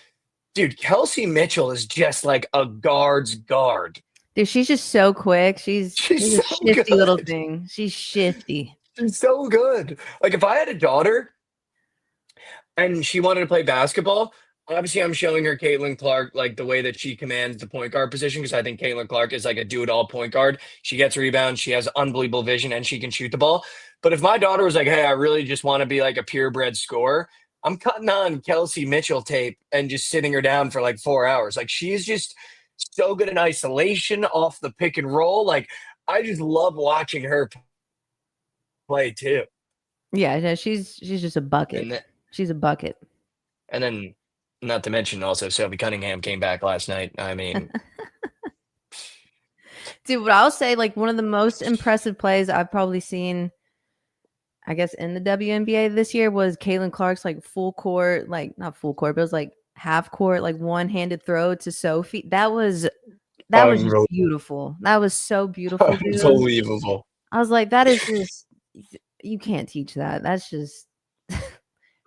Dude, Kelsey Mitchell is just like a guard's guard. Dude, she's just so quick. She's a so shifty little good. thing. She's shifty. She's so good. Like, if I had a daughter and she wanted to play basketball, obviously I'm showing her Caitlin Clark, like the way that she commands the point guard position, because I think Caitlin Clark is like a do-it-all point guard. She gets rebounds, she has unbelievable vision, and she can shoot the ball. But if my daughter was like, hey, I really just want to be like a purebred scorer, I'm cutting on Kelsey Mitchell tape and just sitting her down for like 4 hours. Like, she's just so good in isolation off the pick and roll. Like, I just love watching her play too. Yeah, she's just a bucket. She's a bucket. And then, not to mention, also Sophie Cunningham came back last night. I mean, dude, what I'll say, like one of the most impressive plays I've probably seen, I guess, in the WNBA this year was Caitlin Clark's like full court, like not full court, but it was like half court, like one-handed throw to Sophie. That was just beautiful. That was so beautiful, dude. unbelievable. I was like, that is just, you can't teach that. That's just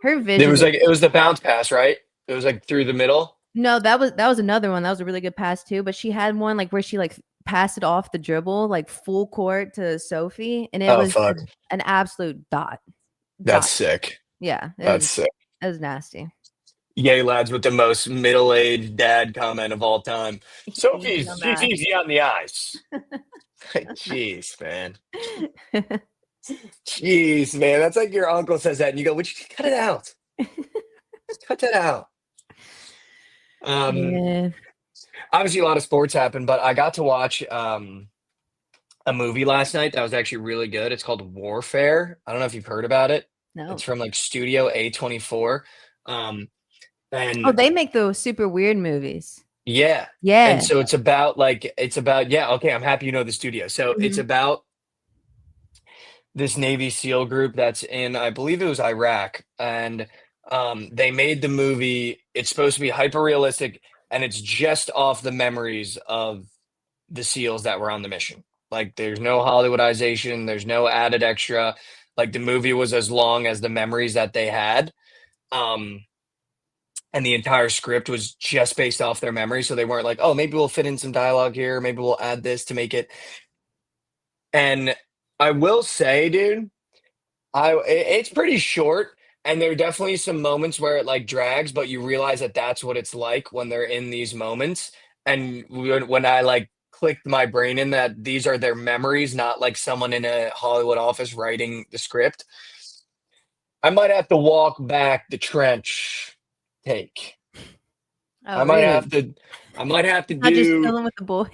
her vision. It was the bounce pass, right? It was like through the middle. No, that was another one. That was a really good pass too. But she had one like where she like passed it off the dribble, like full court to Sophie, and it was an absolute dot. That's sick. Yeah, that's sick. It was nasty. Yay, lads, with the most middle-aged dad comment of all time. Sophie's easy on the eyes. Jeez, man. Jeez, man, that's like your uncle says that, and you go, "Would you cut it out? Just cut that out." Um, Yeah. Obviously, a lot of sports happened, but I got to watch a movie last night that was actually really good. It's called Warfare. I don't know if you've heard about it. No. It's from like Studio A24. Oh, And they make those super weird movies. yeah. And Yeah. so it's about, yeah, okay, I'm happy you know the studio. So it's Mhm. about this Navy SEAL group that's in, I believe it was Iraq. And they made the movie, it's supposed to be hyper realistic, and it's just off the memories of the SEALs that were on the mission. Like there's no Hollywoodization, there's no added extra. Like the movie was as long as the memories that they had. Um, and the entire script was just based off their memories. So they weren't like, oh, maybe we'll fit in some dialogue here, maybe we'll add this to make it. And I will say, dude, it's pretty short, and there are definitely some moments where it like drags, but you realize that that's what it's like when they're in these moments. And when I like clicked my brain in that these are their memories, not like someone in a Hollywood office writing the script, I might have to walk back the trench take. Oh, I might really? have to. I might have to Not just do. chilling with the boys.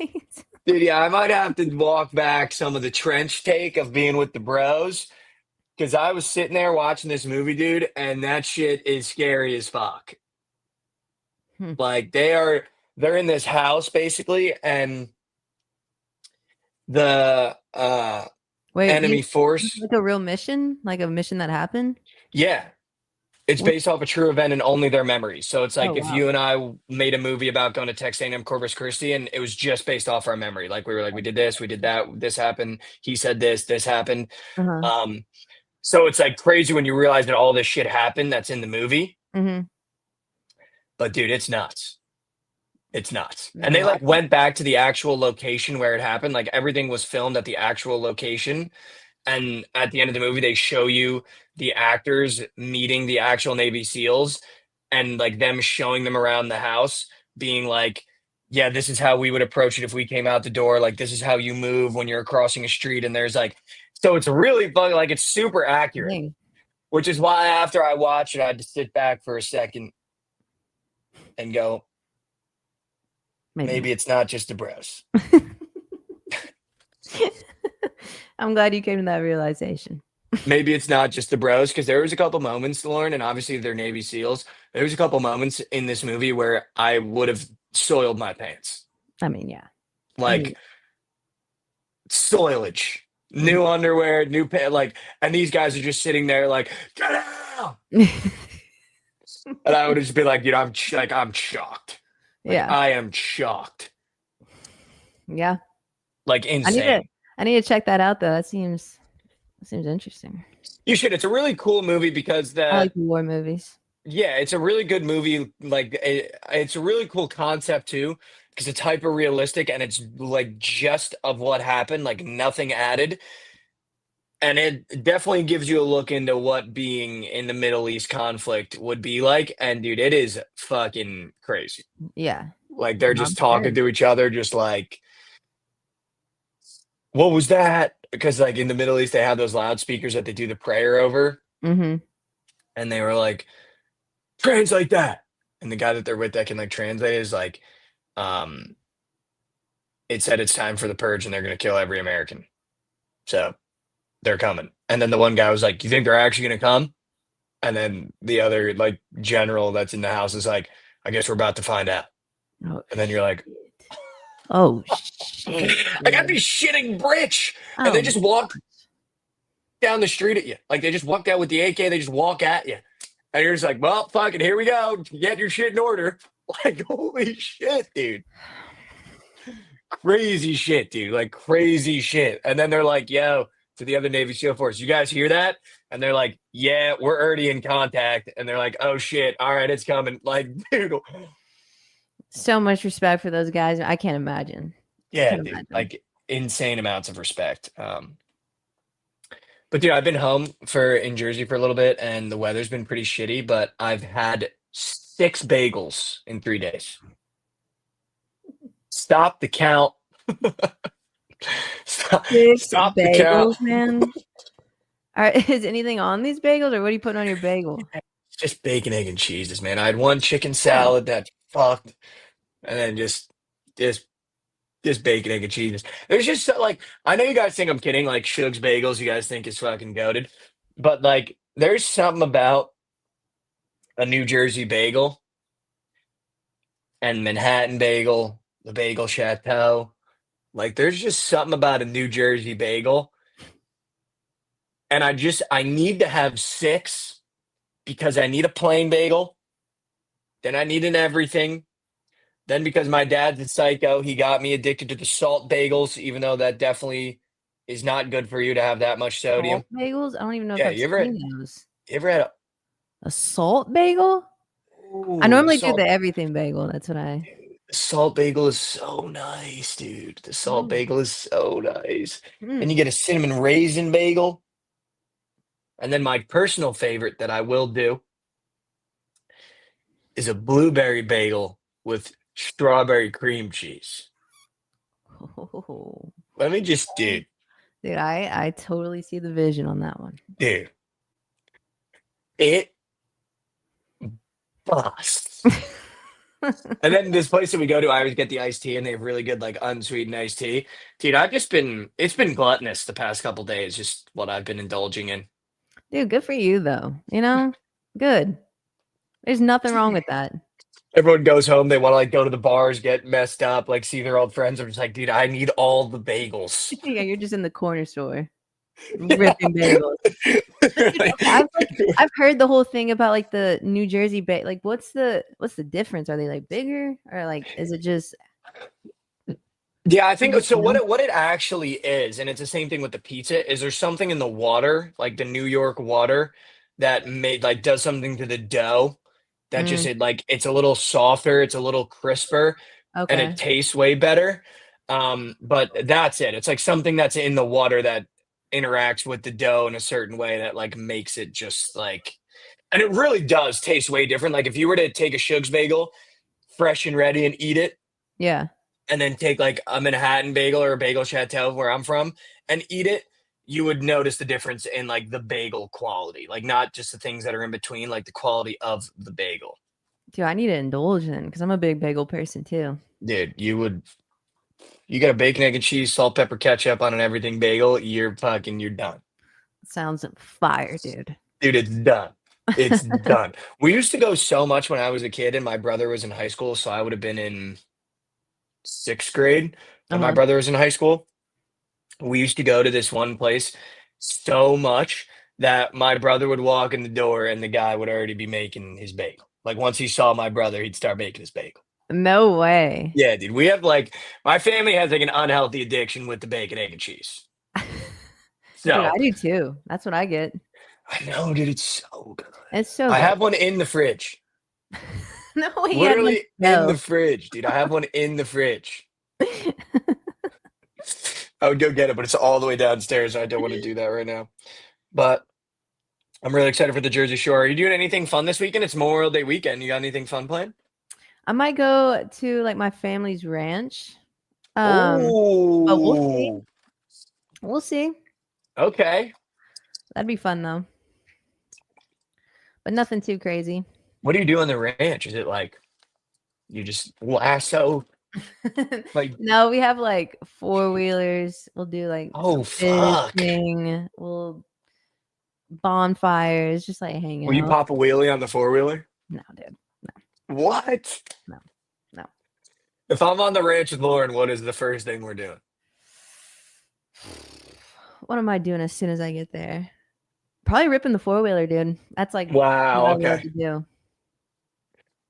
Dude, yeah, I might have to walk back some of the trench take of being with the bros. Because I was sitting there watching this movie, dude, and that shit is scary as fuck. Hmm. Like they're in this house basically, and the Wait, enemy force, like a real mission, like a mission that happened? yeah, it's What? based off a true event and only their memories. So it's Oh, like if wow. you and I made a movie about going to Texas A&M Corpus Christi, and it was just based off our memory. Like we were like, we did this, we did that, this happened, he said this happened. Uh-huh. So it's like crazy when you realize that all this shit happened that's in the movie. Mm-hmm. But dude, it's nuts. It's nuts. I'm And gonna they like watch it. went back to the actual location where it happened. Like everything was filmed at the actual location. And at the end of the movie, they show you the actors meeting the actual Navy SEALs and like them showing them around the house, being like, yeah, this is how we would approach it if we came out the door. Like, this is how you move when you're crossing a street. And there's like, so it's really fun. Like, it's super accurate, Dang. which is why after I watched it, I had to sit back for a second and go, maybe it's not just the bros. I'm glad you came to that realization. Maybe it's not just the bros, because there was a couple moments, Lauren, and obviously they're Navy SEALs. There was a couple moments in this movie where I would have soiled my pants. I mean, yeah. Like soilage. New underwear, new pants, like, and these guys are just sitting there like, get out. And I would have just been like, I'm shocked. Like, Yeah. I am shocked. Yeah. Like insane. I need to check that out though. That seems interesting. You should. It's a really cool movie because I like war movies. yeah, it's a really good movie. Like it's a really cool concept too, because it's hyper realistic and it's like just of what happened, like nothing added. And it definitely gives you a look into what being in the Middle East conflict would be like. And dude, it is fucking crazy. Yeah. Like they're I'm just talking sure. to each other, just like, what was that? Because like in the Middle East, they have those loudspeakers that they do the prayer over. Mm-hmm. And they were like, translate that. And the guy that they're with that can like translate is like, it said it's time for the purge and they're going to kill every American. So they're coming. And then the one guy was like, you think they're actually going to come? And then the other like general that's in the house is like, I guess we're about to find out. Oh, And then you're like, oh shit. I got to be shitting Britch. Oh, And they just walk down the street at you. Like they just walk out with the AK. They just walk at you. And you're just like, well, fuck it. Here we go. Get your shit in order. Like, holy shit, dude. Crazy shit, dude. Like crazy shit. And then they're like, yo, to the other Navy SEAL force, you guys hear that? And they're like, yeah, we're already in contact. And they're like, oh shit. All right, it's coming. Like, dude. So much respect for those guys. I can't imagine. Yeah, Can't dude. imagine. Like insane amounts of respect. But dude, I've been home in Jersey for a little bit and the weather's been pretty shitty, but I've had 6 bagels in 3 days. Stop the count. Stop the count. Man. All right, is anything on these bagels, or what are you putting on your bagel? Just bacon, egg, and cheeses, man. I had one chicken Oh, salad that fucked, and then just just bacon, egg, and cheese. There's just like I know you guys think I'm kidding, like Shug's Bagels, you guys think is fucking goaded, but like there's something about a New Jersey bagel and Manhattan bagel, the Bagel Chateau. Like there's just something about a New Jersey bagel, and I need to have six because I need a plain bagel, then I need an everything. Then because my dad's a psycho, he got me addicted to the salt bagels, even though that definitely is not good for you to have that much sodium. salt bagels? I don't even know if Yeah, I've seen those. you ever had A salt bagel? I the normally do the everything bagel. That's what I. the salt bagel is so nice, dude. The salt Oh. bagel is so nice. And Mm. you get a cinnamon raisin bagel. And then my personal favorite that I will do is a blueberry bagel with strawberry cream cheese. Oh. Let me just, dude, Dude, I totally see the vision on that one. dude, it busts. And then this place that we go to, I always get the iced tea, and they have really good like unsweetened iced tea. Dude, it's been gluttonous the past couple days, just what I've been indulging in. Dude, good for you though. You know, good. There's nothing wrong with that. Everyone goes home, they want to like go to the bars, get messed up, like see their old friends. I'm just like, dude, I need all the bagels. Yeah, you're just in the corner store ripping bagels. I've heard the whole thing about like the New Jersey bagel. Like, what's the difference? Are they like bigger, or like is it just? Yeah, I think so. You know? What it actually is, and it's the same thing with the pizza, is there's something in the water, like the New York water, that made like does something to the dough that just Mm, it's a little softer, it's a little crisper, and okay. it tastes way better. But that's it. It's like something that's in the water that interacts with the dough in a certain way that like makes it just like, and it really does taste way different. Like if you were to take a Shug's bagel, fresh and ready, and eat it, Yeah. and then take like a Manhattan bagel or a bagel chateau where I'm from and eat it, you would notice the difference in like the bagel quality, like not just the things that are in between, like the quality of the bagel. Dude, I need to indulge in because I'm a big bagel person too. Dude, you got a bacon, egg, and cheese, salt, pepper, ketchup on an everything bagel, you're done. Sounds fire, dude. Dude, it's done. It's done. We used to go so much when I was a kid and my brother was in high school, so I would have been in sixth grade when my Uh-huh. brother was in high school. We used to go to this one place so much that my brother would walk in the door and the guy would already be making his bagel. Like once he saw my brother, he'd start making his bagel. No way. Yeah, dude. We have like my family has like an unhealthy addiction with the bacon, egg, and cheese. Dude, So I do too. That's what I get. I know, dude. It's so good. It's so I good. have one in the fridge. No way. Literally in the fridge, dude. I have one in the fridge. I would go get it, but it's all the way downstairs. I don't want to do that right now. But I'm really excited for the Jersey Shore. Are you doing anything fun this weekend? It's Memorial Day weekend. You got anything fun planned? I might go to like my family's ranch. But we'll see. Oh, We'll see. okay. That'd be fun though. But nothing too crazy. What do you do on the ranch? Is it like you just lasso? Like, No, we have like 4-wheelers. We'll do like oh, fuck. fishing. We'll bonfires, just like hanging Will you out. pop a wheelie on the four-wheeler? No, dude. What? No. If I'm on the ranch with Lauren, what is the first thing we're doing? What am I doing as soon as I get there? Probably ripping the 4-wheeler, dude. That's like Wow, what I love okay. to do.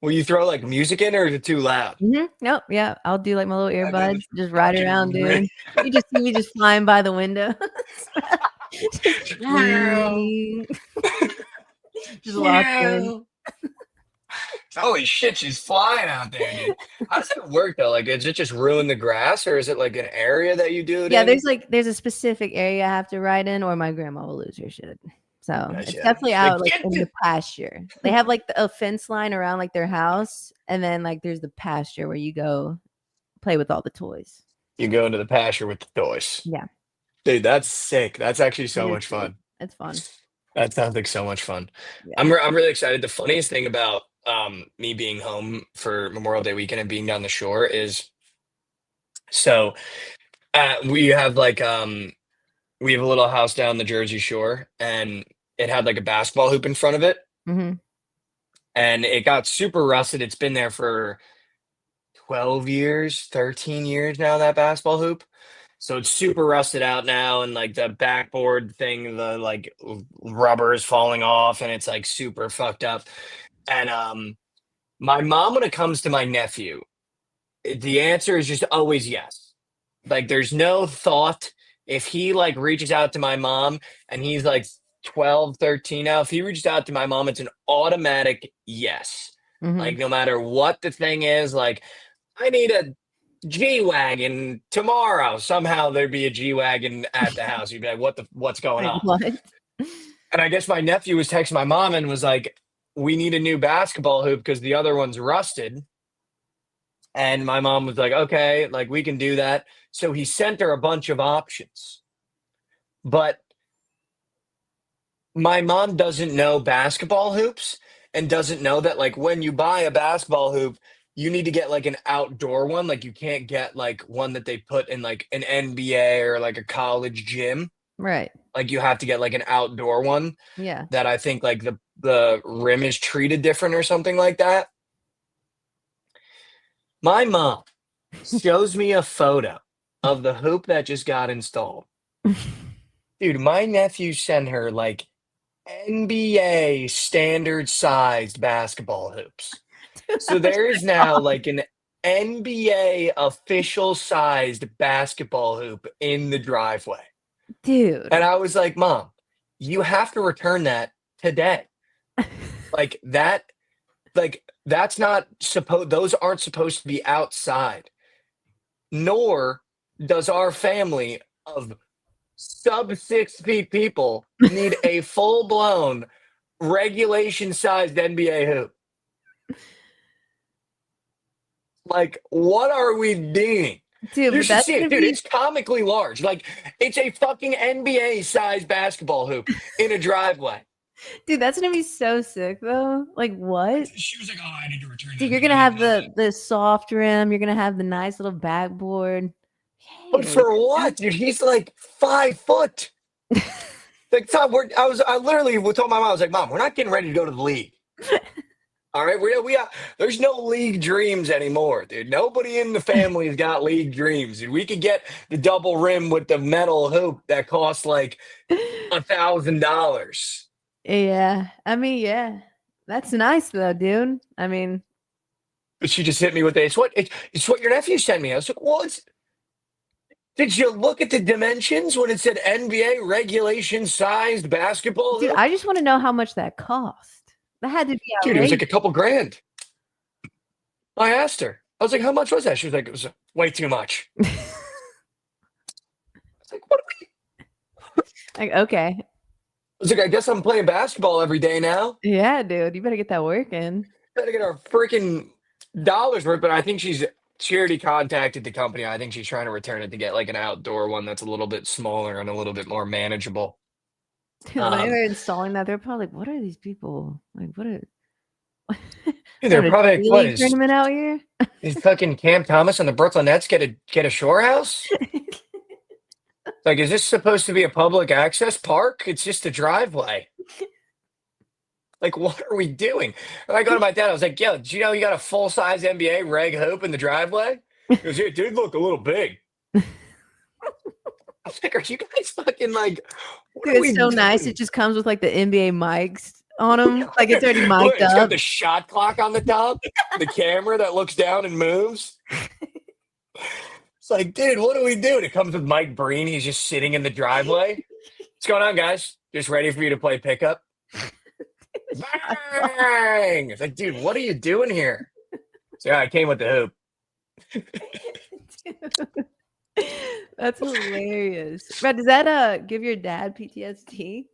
Will you throw like music in or is it too loud? Nope. Yeah. I'll do like my little then earbuds. it's Just ride fucking around, dude. great. You just see me just flying by the window. Just locked in. Holy shit, she's flying out there, dude. How does it work though? Like, does it just ruin the grass or is it like an area that you do it Yeah, in? there's a specific area I have to ride in, or my grandma will lose her shit. So it's Gotcha. definitely Like, out like in the pasture. They have like a fence line around like their house, and then like there's the pasture where you go play with all the toys. You go into the pasture with the toys. Yeah. Dude, that's sick. That's actually so It is much cool. fun. It's fun. That sounds like so much fun. Yeah. I'm really excited. The funniest thing about me being home for Memorial Day weekend and being down the shore is so we have we have a little house down the Jersey Shore, and it had like a basketball hoop in front of it, Hmm. and it got super rusted. It's been there for 12 years, 13 years now, that basketball hoop. So it's super rusted out now, and like the backboard thing, the like rubber is falling off, and it's like super fucked up. And my mom, when it comes to my nephew, the answer is just always yes. Like there's no thought. If he like reaches out to my mom and he's like 12, 13 now, if he reaches out to my mom, it's an automatic yes. Hmm. Like no matter what the thing is, like I need a G-Wagon tomorrow. Somehow there'd be a G-Wagon at the house. You'd be like, what's going Wait, on? what? And I guess my nephew was texting my mom and was like, we need a new basketball hoop because the other one's rusted. And my mom was like, okay, like we can do that. So he sent her a bunch of options. But my mom doesn't know basketball hoops and doesn't know that like when you buy a basketball hoop, you need to get like an outdoor one. Like you can't get like one that they put in like an NBA or like a college gym. Right. Like you have to get like an outdoor one Yeah. that I think like the rim is treated different or something like that. My mom shows me a photo of the hoop that just got installed. Dude, my nephew sent her like NBA standard sized basketball hoops. So there is now like an NBA official sized basketball hoop in the driveway. Dude. And I was like, Mom, you have to return that today. Like that's not supposed, those aren't supposed to be outside. Nor does our family of sub 6 feet people need a full blown regulation sized NBA hoop. Like, what are we doing? Dude, You but should that's see it, gonna dude. be It's comically large. Like, it's a fucking NBA sized basketball hoop in a driveway. dude, that's gonna be so sick though. Like what? She was like, "Oh, I need to return Dude, that." you're gonna have the soft rim, you're gonna have the nice little backboard. But Hey, for what, dude? He's like 5 foot. Like, Tom, I literally told my mom, I was like, Mom, we're not getting ready to go to the league. All right, there's no league dreams anymore, dude. Nobody in the family's got league dreams. Dude, we could get the double rim with the metal hoop that costs like $1,000. Yeah. I mean, yeah. That's nice though, dude. I mean, But she just hit me with it's what your nephew sent me. I was like, well, did you look at the dimensions when it said NBA regulation sized basketball dude, hoop? I just want to know how much that cost. That had to be Dude, it was like outrageous. a couple grand. I asked her. I was like, how much was that? She was like, it was way too much. I was like, what are we? Like, okay. I was like, I guess I'm playing basketball every day now. Yeah, dude. You better get that work in. Gotta get our freaking dollars worth. But I think she already contacted the company. I think she's trying to return it to get like an outdoor one that's a little bit smaller and a little bit more manageable. Dude, when they were installing that, they're probably like, what are these people? Like, what are Dude, they're probably like, what is tournament out here? is fucking Cam Thomas and the Brooklyn Nets get a shore house? Like, is this supposed to be a public access park? It's just a driveway. Like, what are we doing? And I go to my dad, I was like, yo, do you know you got a full-size NBA reg hoop in the driveway? He goes, yeah, dude, look a little big. I was like, are you guys fucking like, what Dude, are we it's so doing? nice. It just comes with like the NBA mics on them. Like it's already Look, mic'd it's got up. the shot clock on the top, the camera that looks down and moves. It's like, dude, what are we doing? It comes with Mike Breen. He's just sitting in the driveway. What's going on, guys? Just ready for you to play pickup? Bang! It's like, dude, what are you doing here? So, yeah, I came with the hoop. That's hilarious. Brad, does that give your dad PTSD?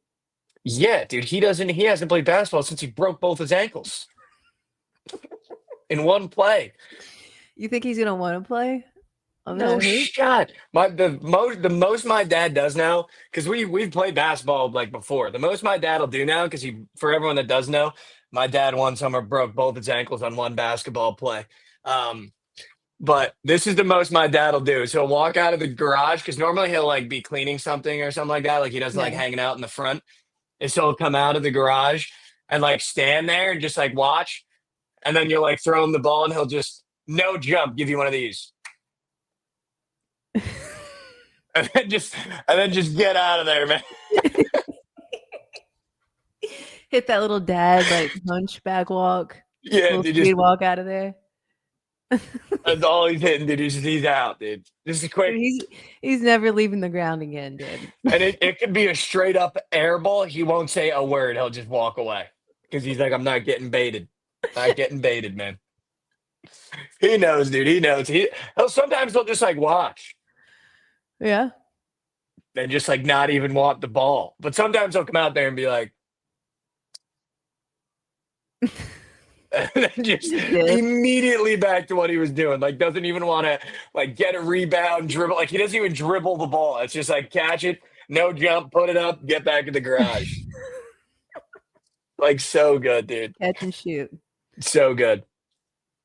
Yeah, dude, he hasn't played basketball since he broke both his ankles in one play. You think he's gonna want to play? I'll be No like, who? shot. The most my dad does now, because we've played basketball like before. The most my dad will do now, because for everyone that does know, my dad one summer broke both his ankles on one basketball play. But this is the most my dad will do. So he'll walk out of the garage, because normally he'll like be cleaning something or something like that. Like he doesn't like Yeah. hanging out in the front. And so he'll come out of the garage and like stand there and just like watch. And then you'll like throw him the ball and he'll just no jump, give you one of these. and then just get out of there, man. Hit that little dad like hunchback walk. Yeah, Little dude, speed walk out of there. that's all he's hitting, dude. He's out, dude. This is quick. Dude, he's never leaving the ground again, dude. And it could be a straight up air ball. He won't say a word. He'll just walk away. Because he's like, I'm not getting baited. Not getting baited, man. He knows, dude. He knows. Sometimes he'll just like watch. Yeah. And just like not even want the ball. But sometimes he'll come out there and be like, and then just immediately back to what he was doing. Like doesn't even want to like get a rebound, dribble. Like he doesn't even dribble the ball. It's just like catch it, no jump, put it up, get back in the garage. Like so good, dude. Catch and shoot. So good.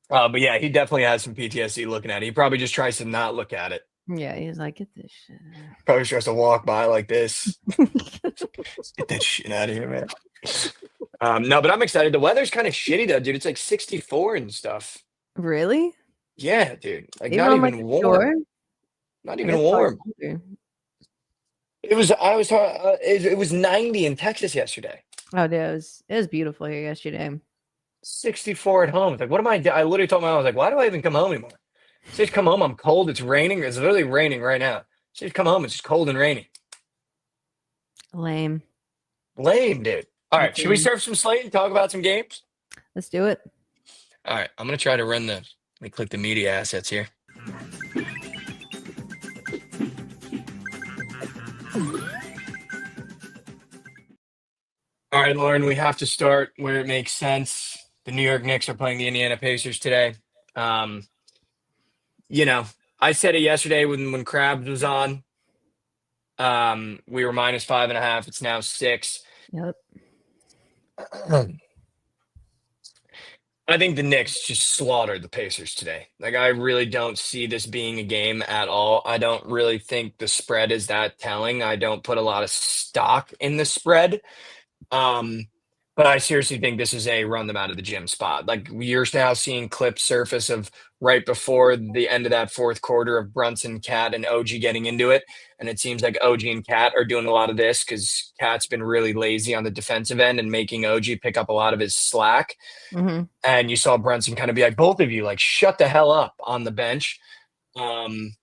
But yeah, he definitely has some PTSD looking at it. He probably just tries to not look at it. Yeah, he's like, get this shit. Probably tries to walk by like this. Get that shit out of here, man. No, but I'm excited. The weather's kind of shitty though, dude. It's like 64 and stuff. Really? Yeah, dude. Like Even not on, even like, warm. shore? Not I even guess warm. colder. It was 90 in Texas yesterday. Oh, dude, it was beautiful here yesterday. 64 at home. It's like, what am I doing? I literally told my mom, I was like, why do I even come home anymore? Just come home. I'm cold. It's raining. It's literally raining right now. Just come home. It's just cold and rainy. Lame. Lame, dude. All right. Should we surf some slate and talk about some games? Let's do it. All right. I'm going to try to run let me click the media assets here. All right, Lauren, we have to start where it makes sense. The New York Knicks are playing the Indiana Pacers today. I said it yesterday when Krabs was on. We were minus 5.5. It's now 6. Yep. I think the Knicks just slaughtered the Pacers today. Like, I really don't see this being a game at all. I don't really think the spread is that telling. I don't put a lot of stock in the spread. But I seriously think this is a run them out of the gym spot. Like you're now seeing clips surface of right before the end of that fourth quarter of Brunson, Cat, and OG getting into it. And it seems like OG and Cat are doing a lot of this because Cat's been really lazy on the defensive end and making OG pick up a lot of his slack. Mm-hmm. And you saw Brunson kind of be like, both of you, like, shut the hell up on the bench. And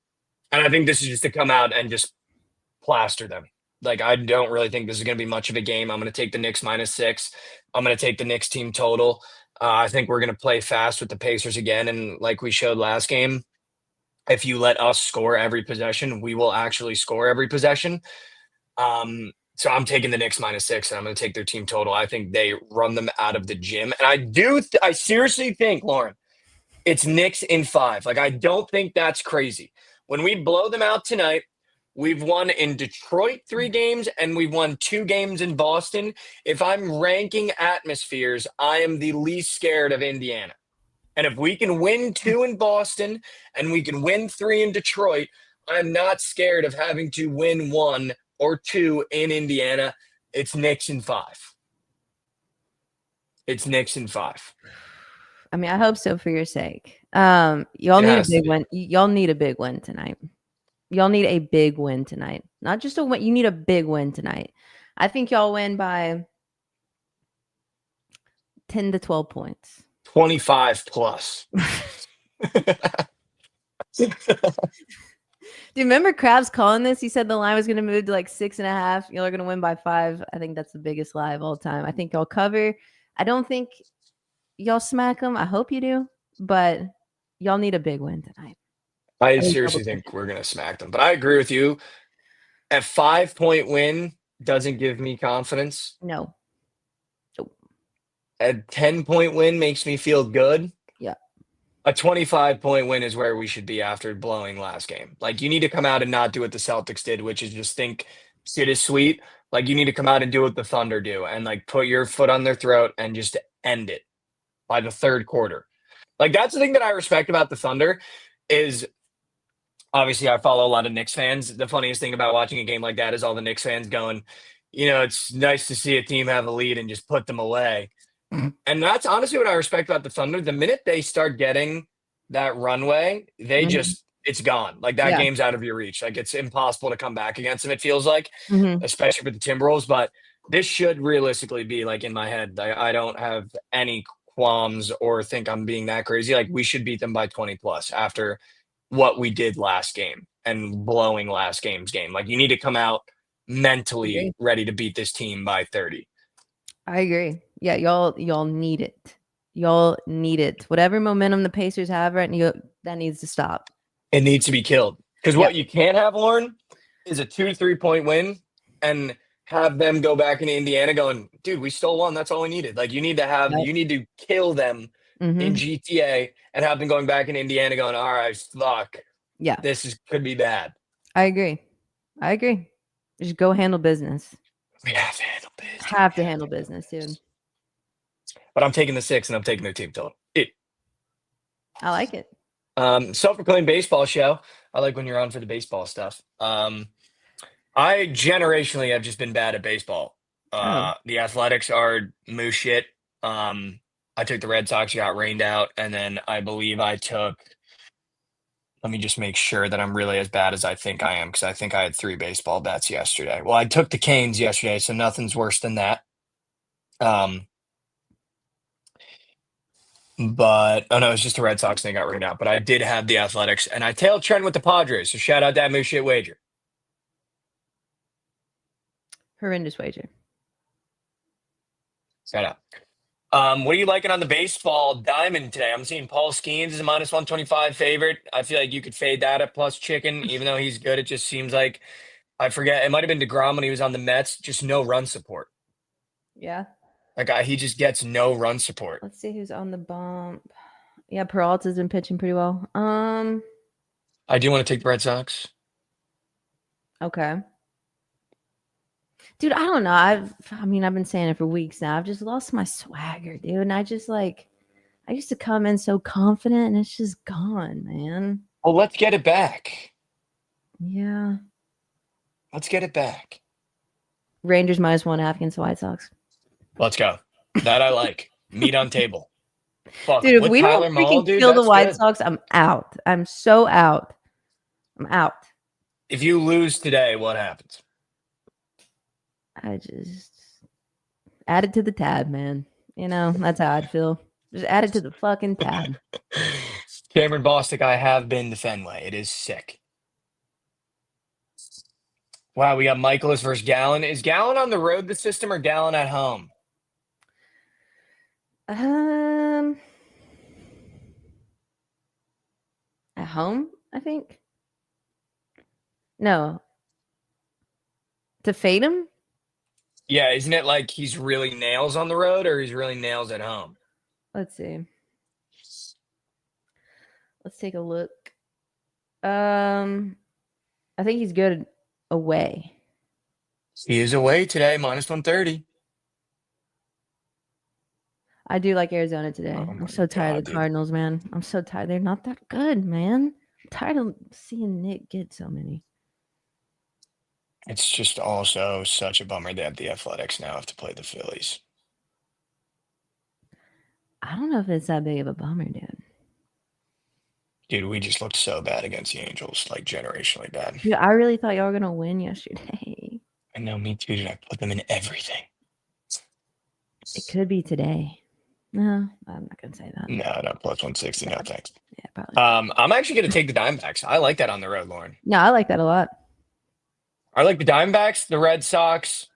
I think this is just to come out and just plaster them. Like, I don't really think this is going to be much of a game. I'm going to take the Knicks -6. I'm going to take the Knicks team total. I think we're going to play fast with the Pacers again. And like we showed last game, if you let us score every possession, we will actually score every possession. So I'm taking the Knicks -6, and I'm going to take their team total. I think they run them out of the gym. And I seriously think, Lauren, it's Knicks in 5. Like, I don't think that's crazy. When we blow them out tonight, we've won in Detroit 3 games, and we've won 2 games in Boston. If I'm ranking atmospheres, I am the least scared of Indiana. And if we can win 2 in Boston and we can win 3 in Detroit, I'm not scared of having to win 1 or 2 in Indiana. It's Knicks in 5. It's Knicks in 5. I mean, I hope so for your sake. Y'all need a big win. Y'all need a big win tonight. Y'all need a big win tonight. Not just a win. You need a big win tonight. I think y'all win by 10 to 12 points. 25 plus. Dude, remember Krabs calling this? He said the line was going to move to like 6.5. Y'all are going to win by 5. I think that's the biggest lie of all time. I think y'all cover. I don't think y'all smack them. I hope you do. But y'all need a big win tonight. I seriously think we're going to smack them. But I agree with you. A 5-point win doesn't give me confidence. No. A 10-point win makes me feel good. Yeah. a 25-point win is where we should be after blowing last game. Like, you need to come out and not do what the Celtics did, which is just think shit is sweet. Like, you need to come out and do what the Thunder do and, like, put your foot on their throat and just end it by the third quarter. Like, that's the thing that I respect about the Thunder is obviously I follow a lot of Knicks fans. The funniest thing about watching a game like that is all the Knicks fans going, it's nice to see a team have a lead and just put them away. And that's honestly what I respect about the Thunder. The minute they start getting that runway, they just it's gone. Like that game's out of your reach. Like it's impossible to come back against them, it feels like, especially with the Timberwolves. But this should realistically be like in my head. I don't have any qualms or think I'm being that crazy. Like we should beat them by 20 plus after what we did last game and blowing last game's game. Like you need to come out mentally ready to beat this team by 30. I agree. Yeah, y'all need it. Y'all need it. Whatever momentum the Pacers have right now, that needs to stop. It needs to be killed. Because what you can't have, Lauren, is a 2 to 3 point win and have them go back into Indiana going, dude, we stole one. That's all we needed. Like you need to kill them in GTA and have them going back in Indiana going, all right, fuck. Yeah. Could be bad. I agree. Just go handle business. We have to handle business. Have to handle business, dude. But I'm taking the 6 and I'm taking their team total. I like it. Self-proclaimed baseball show. I like when you're on for the baseball stuff. I generationally have just been bad at baseball. The Athletics are moose shit. I took the Red Sox, got rained out, and then I believe I took. Let me just make sure that I'm really as bad as I think I am, because I think I had 3 baseball bets yesterday. Well, I took the Canes yesterday, so nothing's worse than that. But it's just the Red Sox thing got rained out. But I did have the Athletics, and I tailed Trent with the Padres. So shout out that moose shit wager. Horrendous wager. Shout out. What are you liking on the baseball diamond today? I'm seeing Paul Skeens is a minus 125 favorite. I feel like you could fade that at plus chicken, even though he's good. It just seems like, I forget, it might have been DeGrom when he was on the Mets, just no run support. Yeah. Like he just gets no run support. Let's see who's on the bump. Yeah, Peralta's been pitching pretty well. I do want to take the Red Sox. Okay. Dude, I don't know. I've been saying it for weeks now. I've just lost my swagger, dude. And I used to come in so confident and it's just gone, man. Well, let's get it back. Yeah. Let's get it back. Rangers -1.5 against the White Sox. Let's go. That I like. Meat on table. Fuck. Dude, if we Tyler don't Mahle, freaking kill the White good. Sox, I'm out. I'm so out. I'm out. If you lose today, what happens? I just add it to the tab, man. That's how I'd feel. Just add it to the fucking tab. Cameron Bostic, I have been to Fenway. It is sick. Wow, we got Michaelis versus Gallon. Is Gallon on the road the system or Gallon at home? At home, I think. No. To fade him? Yeah, isn't it like he's really nails on the road or he's really nails at home? Let's see. Let's take a look. I think he's good away. He is away today, -130. I do like Arizona today. Oh I'm so tired of the Cardinals, man. I'm so tired. They're not that good, man. I'm tired of seeing Nick get so many. It's just also such a bummer that the Athletics now have to play the Phillies. I don't know if it's that big of a bummer, dude. Dude, we just looked so bad against the Angels, like generationally bad. Dude, I really thought y'all were gonna win yesterday. I know, me too, dude. I put them in everything. It could be today. No, I'm not gonna say that. No, +160. No, thanks. Yeah, probably. I'm actually gonna take the Diamondbacks. I like that on the road, Lauren. No, I like that a lot. I like the Diamondbacks, the Red Sox.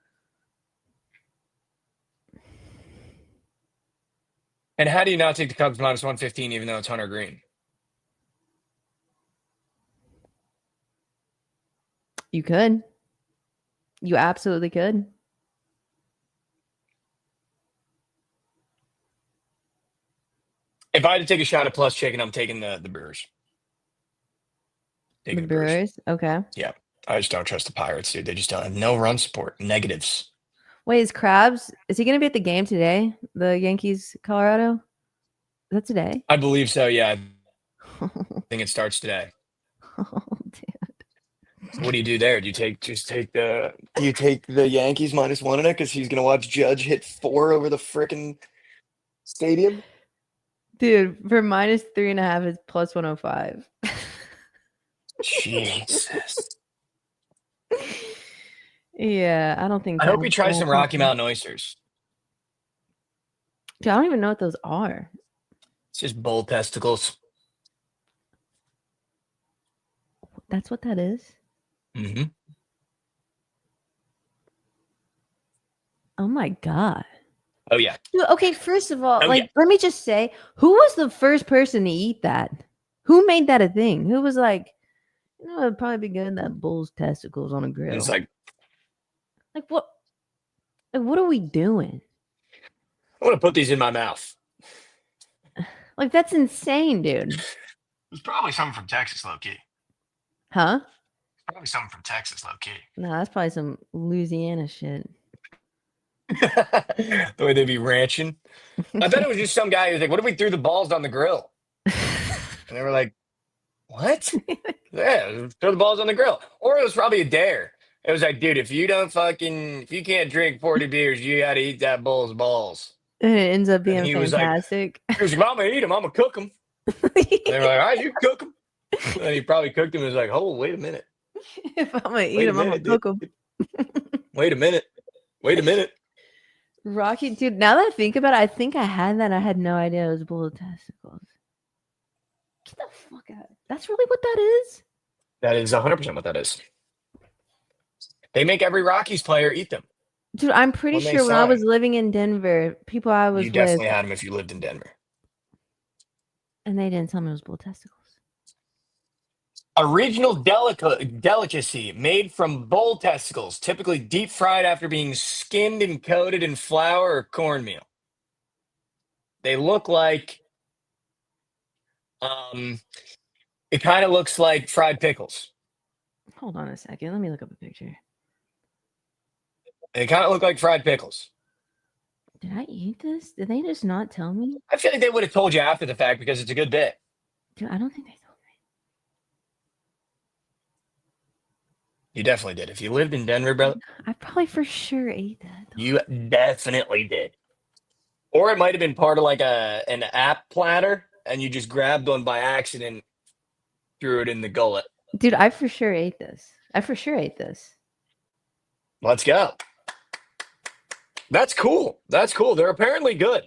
And how do you not take the Cubs -115 even though it's Hunter Green? You could. You absolutely could. If I had to take a shot at plus chicken, I'm taking the Brewers. Taking The Brewers. Okay. Yeah. I just don't trust the Pirates, dude. They just don't have no run support. Negatives. Wait, is Krabs? Is he going to be at the game today? The Yankees, Colorado. Is that today? I believe so. Yeah. I think it starts today. Oh, dude. What do you do there? Do you take the Yankees -1 in it because he's gonna watch Judge hit 4 over the frickin' stadium? Dude, for -3.5 is plus 105. Jesus. Yeah, I don't think. I hope he that's tries gonna some Rocky happen. Mountain oysters. Dude, I don't even know what those are. It's just bull testicles. That's what that is? Mm-hmm. Oh my God. Oh yeah. Dude, okay, first of all, Oh, like, yeah. let me just say, who was the first person to eat that? Who made that a thing? Who was like, it'd probably be good that bull's testicles on a grill. It's like, what? Like, what are we doing? I want to put these in my mouth. Like, that's insane, dude. It's probably something from Texas, low key. Huh? Probably something from Texas, low key. No, that's probably some Louisiana shit. The way they be ranching. I bet it was just some guy who was like, "What if we threw the balls on the grill?" And they were like, "What?" Yeah, throw the balls on the grill. Or it was probably a dare. It was like, dude, if you can't drink 40 beers, you got to eat that bull's balls. And it ends up And being he was like, fantastic. he was like, I'm going to eat them. I'm going to cook them. And they were like, all right, you cook them. And then he probably cooked them and was like, oh, wait a minute. If I'm going to Wait eat a them, I'm going minute, to cook them. Wait a minute. Wait a minute. Rocky, dude, now that I think about it, I think I had that. I had no idea it was bull testicles. Get the fuck out. That's really what that is? That is 100% what that is. They make every Rockies player eat them. Dude, I'm pretty When they sure when I was sign. living in Denver, people I was You with, definitely had them if you lived in Denver. and they didn't tell me it was bull testicles. A regional delicacy made from bull testicles, typically deep fried after being skinned and coated in flour or cornmeal. They look like, it kind of looks like fried pickles. Hold on a second. Let me look up a picture. They kind of look like fried pickles. Did I eat this? Did they just not tell me? I feel like they would have told you after the fact because it's a good bit. Dude, I don't think they told me. You definitely did. If you lived in Denver, brother, I probably for sure ate that. you definitely did. Or it might have been part of like an app platter, and you just grabbed one by accident, threw it in the gullet. Dude, I for sure ate this. Let's go. That's cool. They're apparently good.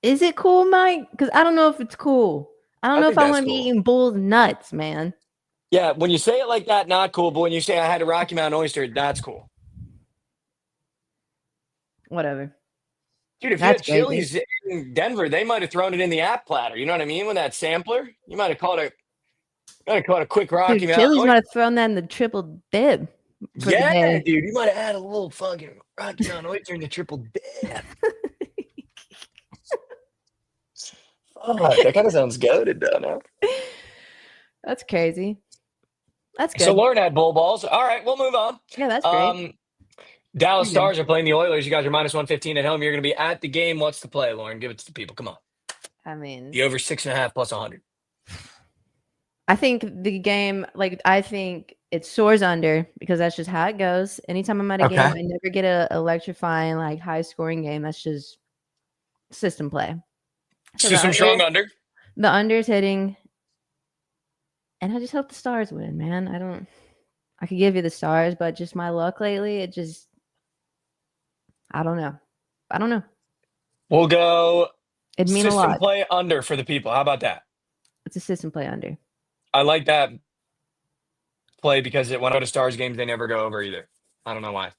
Is it cool, Mike? Because I don't know if it's cool. I don't know if I think want to that's be cool. eating bull's nuts, man. Yeah, when you say it like that, not cool. But when you say I had a Rocky Mountain oyster, that's cool. Whatever. Dude, if That's you had Chili's in Denver, they might have thrown it in the app platter. You know what I mean? With that sampler, you might have caught a quick Rocky Dude, Mountain Chili's oyster. might have thrown that in the triple dib. For the Yeah, day. dude, you might have had a little fucking Rocky Mountain oyster in the triple dip. Oh, that kind of sounds goated, though. No? That's crazy. That's good. So Lauren had bull balls. All right, we'll move on. Yeah, that's great. Dallas Pretty good. Stars are playing the Oilers. You guys are -115 at home. You're going to be at the game. What's the play, Lauren? Give it to the people. Come on. I mean, The over 6.5 plus 100. I think the game, I think it soars under because that's just how it goes. Anytime I'm at a game, I never get a electrifying, high scoring game. That's just system play. So System strong under. The under's hitting. And I just hope the Stars win, man. I could give you the Stars, but just my luck lately, I don't know. We'll go It'd mean a system lot. play under for the people. How about that? It's a system play under. I like that play because when I go to Stars games, they never go over either. I don't know why.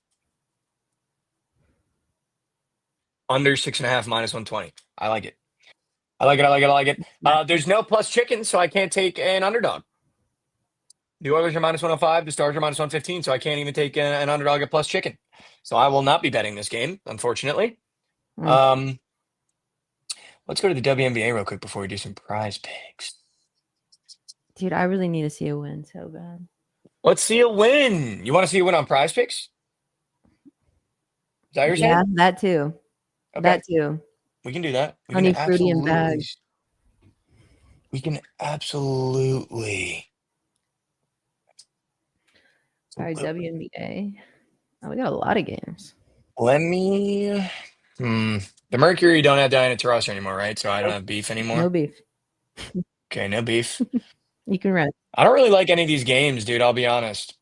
Under 6.5 -120. I like it. I like it. There's no plus chicken, so I can't take an underdog. The Oilers are -105. The Stars are -115, so I can't even take an underdog at plus chicken. So I will not be betting this game, unfortunately. Let's go to the WNBA real quick before we do some prize picks. Dude, I really need to see a win so bad. Let's see a win. You want to see a win on prize picks? Is that what you're Yeah, saying? that too. Okay. That too. We can do that. We Honey, can fruity, and absolutely. bags. We can absolutely. All right, WNBA. Oh, we got a lot of games. Let me. The Mercury don't have Diana Taurasi anymore, right? So I don't have beef anymore. No beef. Okay, no beef. You can rest. I don't really like any of these games, dude. I'll be honest.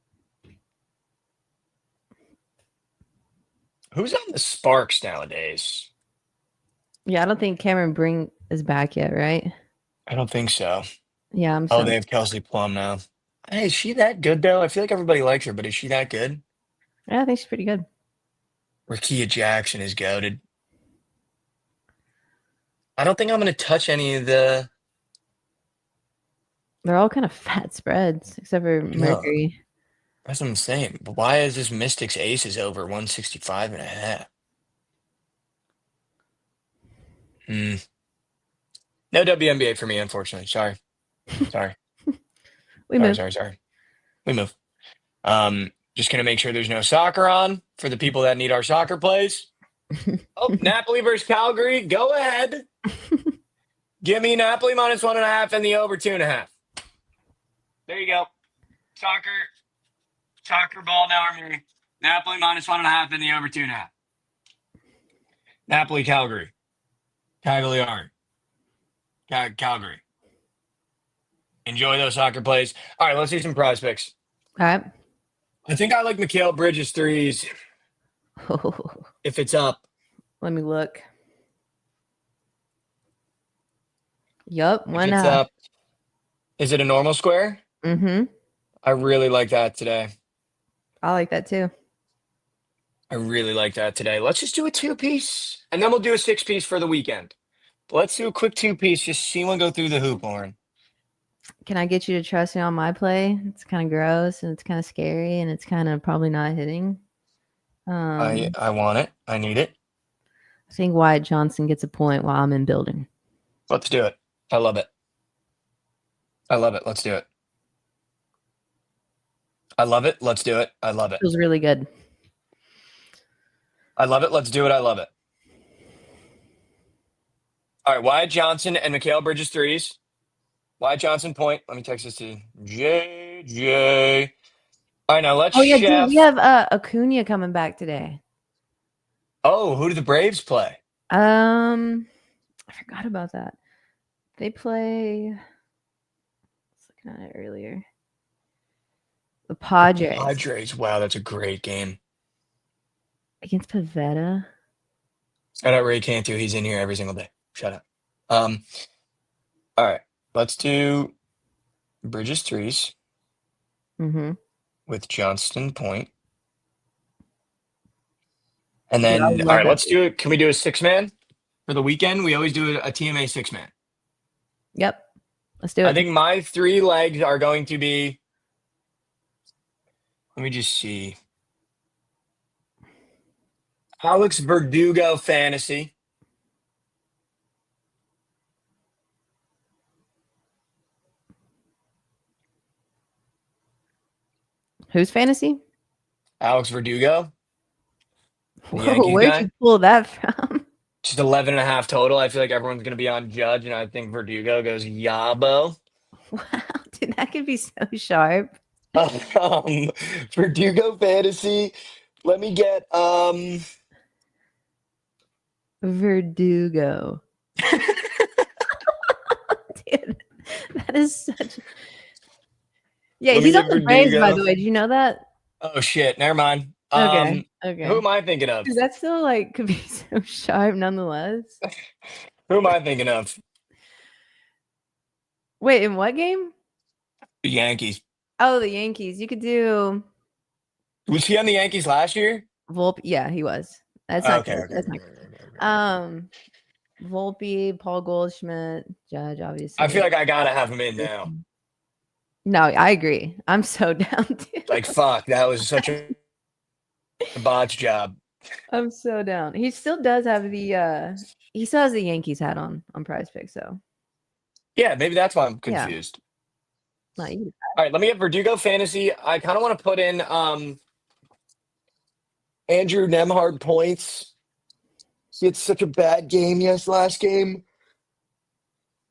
Who's on the Sparks nowadays? Yeah, I don't think Cameron Brink is back yet, right? I don't think so. Yeah, I'm Oh, so they have Kelsey Plum now. Hey, is she that good though? I feel like everybody likes her, but is she that good? yeah, I think she's pretty good. Rakia Jackson is goated. I don't think I'm going to touch any of the. They're all kind of fat spreads, except for Mercury. That's what I'm saying. But why is this Mystics Aces over 165.5? No WNBA for me, unfortunately. Sorry. We move. Sorry. We move. Just going to make sure there's no soccer on for the people that need our soccer plays. Oh, Napoli versus Calgary. Go ahead. Give me Napoli -1.5 and the over 2.5. There you go. Soccer ball now. Napoli -1.5 and the over 2.5. Napoli, Calgary. Cagliari. Calgary. Enjoy those soccer plays. All right, let's do some prize picks. All right. I think I like Mikal Bridges threes if it's up. Let me look. Yup, If one it's half. up. Is it a normal square? Mm-hmm. I really like that today. I like that too. I really like that today. Let's just do a 2-piece, and then we'll do a 6-piece for the weekend. Let's do a quick 2-piece. Just see one go through the hoop, Lauren. Can I get you to trust me on my play? It's kind of gross and it's kind of scary and it's kind of probably not hitting. I want it. I need it. I think Wyatt Johnson gets a point while I'm in building. Let's do it. I love it. Let's do it. I love it. Let's do it. I love it. Feels really good. I love it. Let's do it. I love it. All right, Wyatt Johnson and Mikal Bridges threes. Wyatt Johnson point. Let me text this to JJ. All right, now let's dude, chef. we have Acuna coming back today. Oh, who do the Braves play? I forgot about that. They play. I was looking at it earlier. The Padres. Padres. Wow, that's a great game. Against Pavetta. Shout out Ray Cantu. He's in here every single day. Shut up. All right, let's do Bridges threes with Johnston point. And then, all right, let's do it. Can we do a 6-man for the weekend? We always do a TMA 6-man. Yep. Let's do it. I think my 3 legs are going to be, let me just see. Alex Verdugo fantasy. Whose fantasy? Alex Verdugo. Whoa, where'd you pull that from? Just 11.5 total. I feel like everyone's going to be on Judge, and I think Verdugo goes Yabo. Wow, dude, that could be so sharp. Verdugo fantasy. Let me get Verdugo. Dude, that is such. Yeah, he's on the Braves, by the way. Did you know that? Oh shit! Never mind. Okay. Who am I thinking of? Dude, that still could be so sharp, nonetheless. Who am I thinking of? Wait, in what game? The Yankees. Oh, the Yankees. You could do. Was he on the Yankees last year? Volpe. Yeah, he was. That's not okay. That's not Volpe, Paul Goldschmidt, Judge, obviously. I feel like I gotta have him in now. No, I agree. I'm so down, dude. Like, fuck, that was such a botch job. I'm so down. He still does have the He still has the Yankees hat on PrizePicks, so Yeah, maybe that's why I'm Yeah. confused. not you. All right, let me get Verdugo fantasy. I kind of want to put in Andrew Nemhard points. He had such a bad game last game.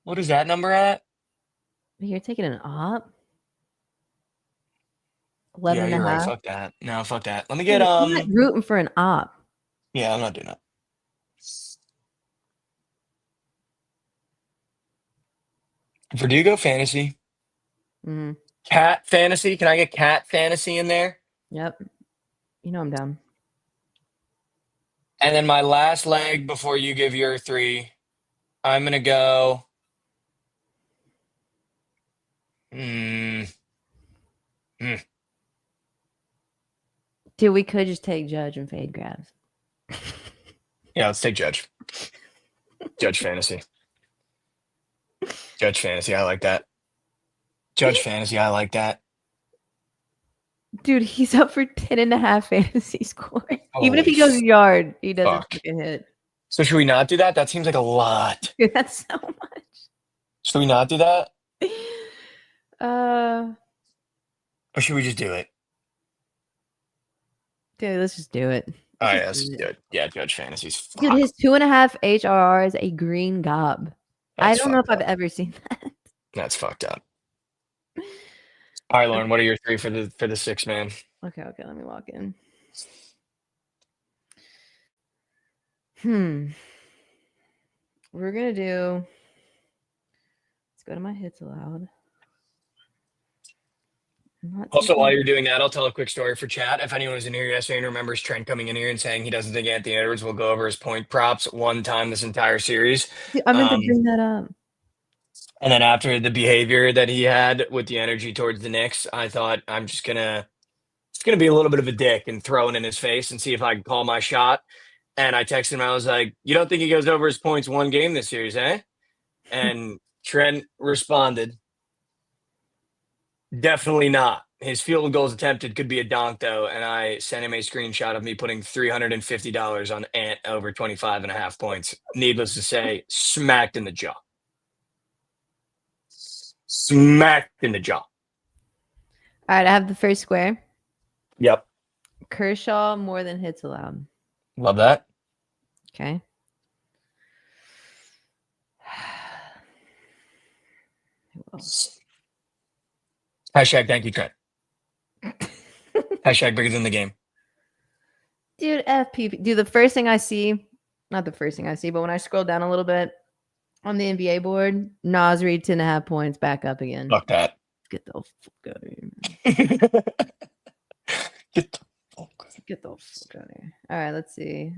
What is that number at? You're taking an op. Yeah, 11 and you're a right. half. Fuck that. No, fuck that. Let me get Dude, I'm not rooting for an op. Yeah, I'm not doing that. Verdugo fantasy. Mm-hmm. Cat fantasy. Can I get cat fantasy in there? Yep. You know I'm down. And then my last leg before you give your 3, I'm gonna go. Dude, we could just take Judge and fade Krabs. Yeah, let's take Judge. Judge fantasy. Judge fantasy. I like that. Judge fantasy. I like that. Dude, he's up for 10 and a half fantasy score. Even if he Holy goes yard, he doesn't fuck. fucking hit. So should we not do that? That seems like a lot. Dude, that's so much. Should we not do that? Dude, Or should we just do it? let's just do it. All right, let's do it. Yeah, Judge fantasy's Dude, fuck. his 2.5 HRR is a green gob. I That's don't know if fucked I've up. ever seen that. That's fucked up. All right, Lauren, what are your 3 for the 6 man? Okay, let me walk in. We're gonna do. Let's go to my hits allowed. Also, while you're doing that, I'll tell a quick story for chat. If anyone was in here yesterday and remembers Trent coming in here and saying he doesn't think Anthony Edwards will go over his point props one time this entire series. Dude, I meant to bring that up. And then after the behavior that he had with the energy towards the Knicks, I thought I'm just gonna be a little bit of a dick and throw it in his face and see if I can call my shot. And I texted him. I was like, "You don't think he goes over his points one game this series, eh?" And Trent responded, "Definitely not. His field goals attempted could be a donk, though." And I sent him a screenshot of me putting $350 on Ant over 25.5 points. Needless to say, smacked in the jaw. Smacked in the jaw. All right, I have the first square. Yep. Kershaw more than hits allowed. Love that. Okay. Hashtag thank you, Trent. Hashtag bigger than the game. Dude, FPP. Dude, the first thing I see, not the first thing I see, but when I scroll down a little bit on the NBA board, Nasri 10.5 points back up again. Fuck that. Get the fuck out of here. Get the fuck. Get the fuck out of here. All right, let's see.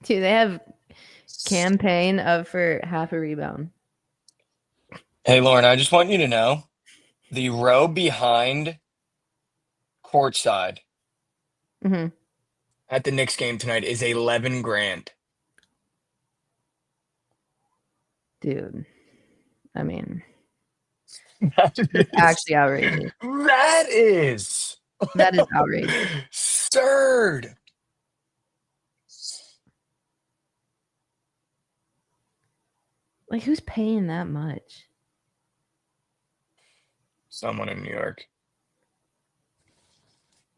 Dude, they have campaign up for half a rebound. Hey, Lauren, I just want you to know the row behind courtside at the Knicks game tonight is 11 grand. Dude, I mean, That is actually outrageous. That is outrageous. absurd. Like, who's paying that much? Someone in New York.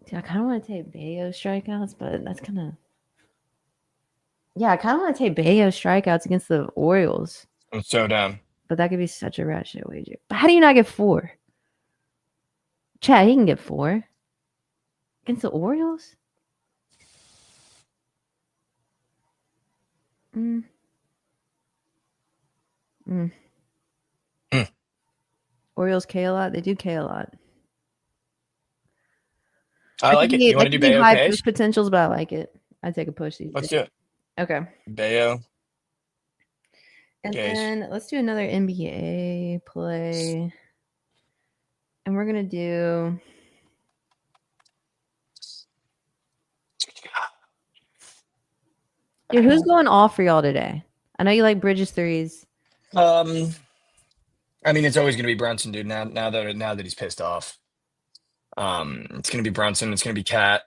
Dude, I kind of want to take Bayo strikeouts, but that's kind of... Yeah, I kind of want to take Bayo strikeouts against the Orioles. I'm so down. But that could be such a rat shit wager. But how do you not get 4? Chad, he can get 4. Against the Orioles? Orioles K a lot. They do K a lot. I like it. You want to do Bayo high K's? push potentials, but I like it. I take a push these Let's days. do it. Okay. Bayo. And K's. then let's do another NBA play. And we're going to do... Dude, who's going off for y'all today? I know you like Bridges threes. I mean, it's always going to be Brunson, dude. Now that he's pissed off, it's going to be Brunson. It's going to be Cat.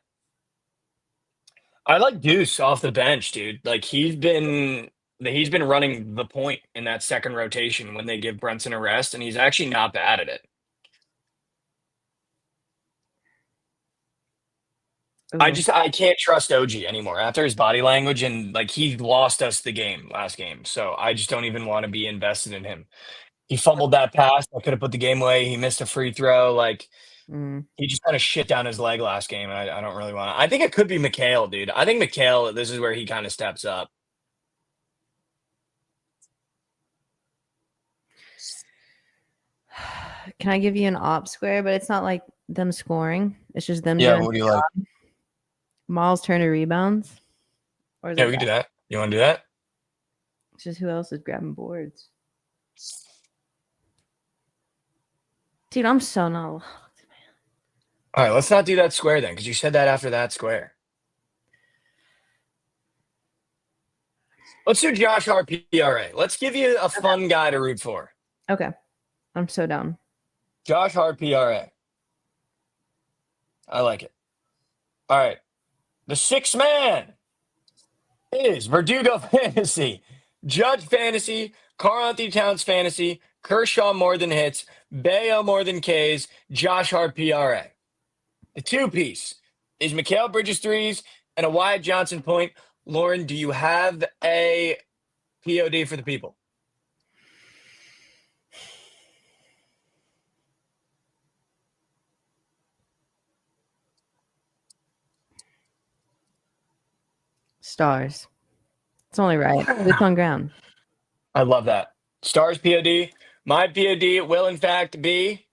I like Deuce off the bench, dude. Like he's been running the point in that second rotation when they give Brunson a rest, and he's actually not bad at it. Ooh. I can't trust OG anymore after his body language, and like he lost us the game last game. So I just don't even want to be invested in him. He fumbled that pass. I could have put the game away. He missed a free throw. Like he just kind of shit down his leg last game. And I don't really want to. I think it could be Mikhail, dude. I think Mikhail, this is where he kind of steps up. Can I give you an op square? But it's not like them scoring. It's just them. Yeah, what do you like? Miles Turner rebounds. Or Yeah, we can do that. You want to do that? It's just who else is grabbing boards? Dude, I'm so not locked, man. All right, let's not do that square then, because you said that after that square. Let's do Josh RPRA. Let's give you a fun guy to root for. Okay. I'm so down. Josh RPRA. I like it. All right. The sixth man is Verdugo Fantasy, Judge Fantasy, Karl-Anthony Towns Fantasy, Kershaw more than hits, Bayo more than Ks, Josh Hart PRA. The two-piece is Mikal Bridges threes and a Wyatt Johnson point. Lauren, do you have a POD for the people? Stars. It's only right. It's on ground. I love that. Stars POD. My POD will, in fact, be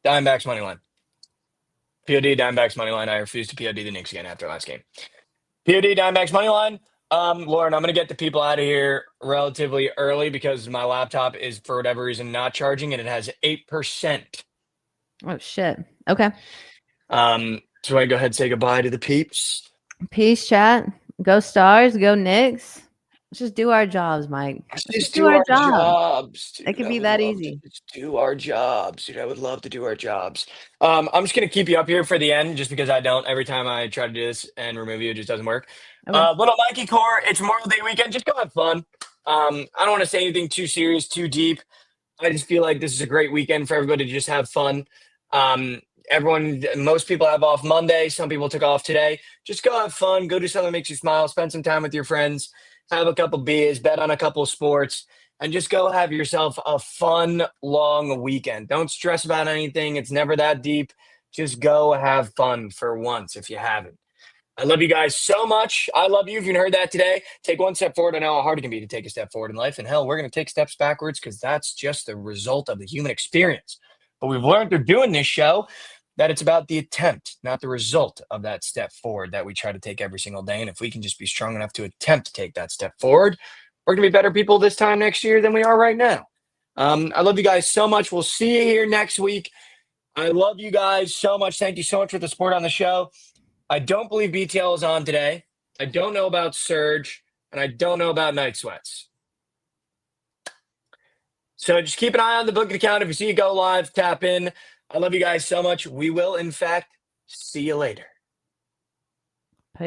Diamondbacks money line. POD Diamondbacks money line. I refuse to POD the Knicks again after last game. POD Diamondbacks money line. Lauren, I'm going to get the people out of here relatively early because my laptop is, for whatever reason, not charging, and it has 8%. Oh, shit. Okay. So I go ahead and say goodbye to the peeps. Peace, chat. Go Stars. Go Knicks. Let's just do our jobs, Mike. Just do our jobs. Dude. It could be that easy. Just do our jobs, dude. I would love to do our jobs. I'm just going to keep you up here for the end just because I don't. Every time I try to do this and remove you, it just doesn't work. Okay. Little Mikey Core, it's Memorial Day weekend. Just go have fun. I don't want to say anything too serious, too deep. I just feel like this is a great weekend for everybody to just have fun. Most people have off Monday. Some people took off today. Just go have fun. Go do something that makes you smile. Spend some time with your friends. Have a couple beers. Bet on a couple of sports. And just go have yourself a fun, long weekend. Don't stress about anything. It's never that deep. Just go have fun for once if you haven't. I love you guys so much. I love you. If you heard that today, take one step forward. I know how hard it can be to take a step forward in life. And hell, we're going to take steps backwards because that's just the result of the human experience. But we've learned through doing this show that it's about the attempt, not the result of that step forward that we try to take every single day. And if we can just be strong enough to attempt to take that step forward, we're going to be better people this time next year than we are right now. I love you guys so much. We'll see you here next week. I love you guys so much. Thank you so much for the support on the show. I don't believe BTL is on today. I don't know about Surge, and I don't know about Night Sweats. So just keep an eye on the Bookit account. If you see it go live, tap in. I love you guys so much. We will, in fact, see you later. Peace.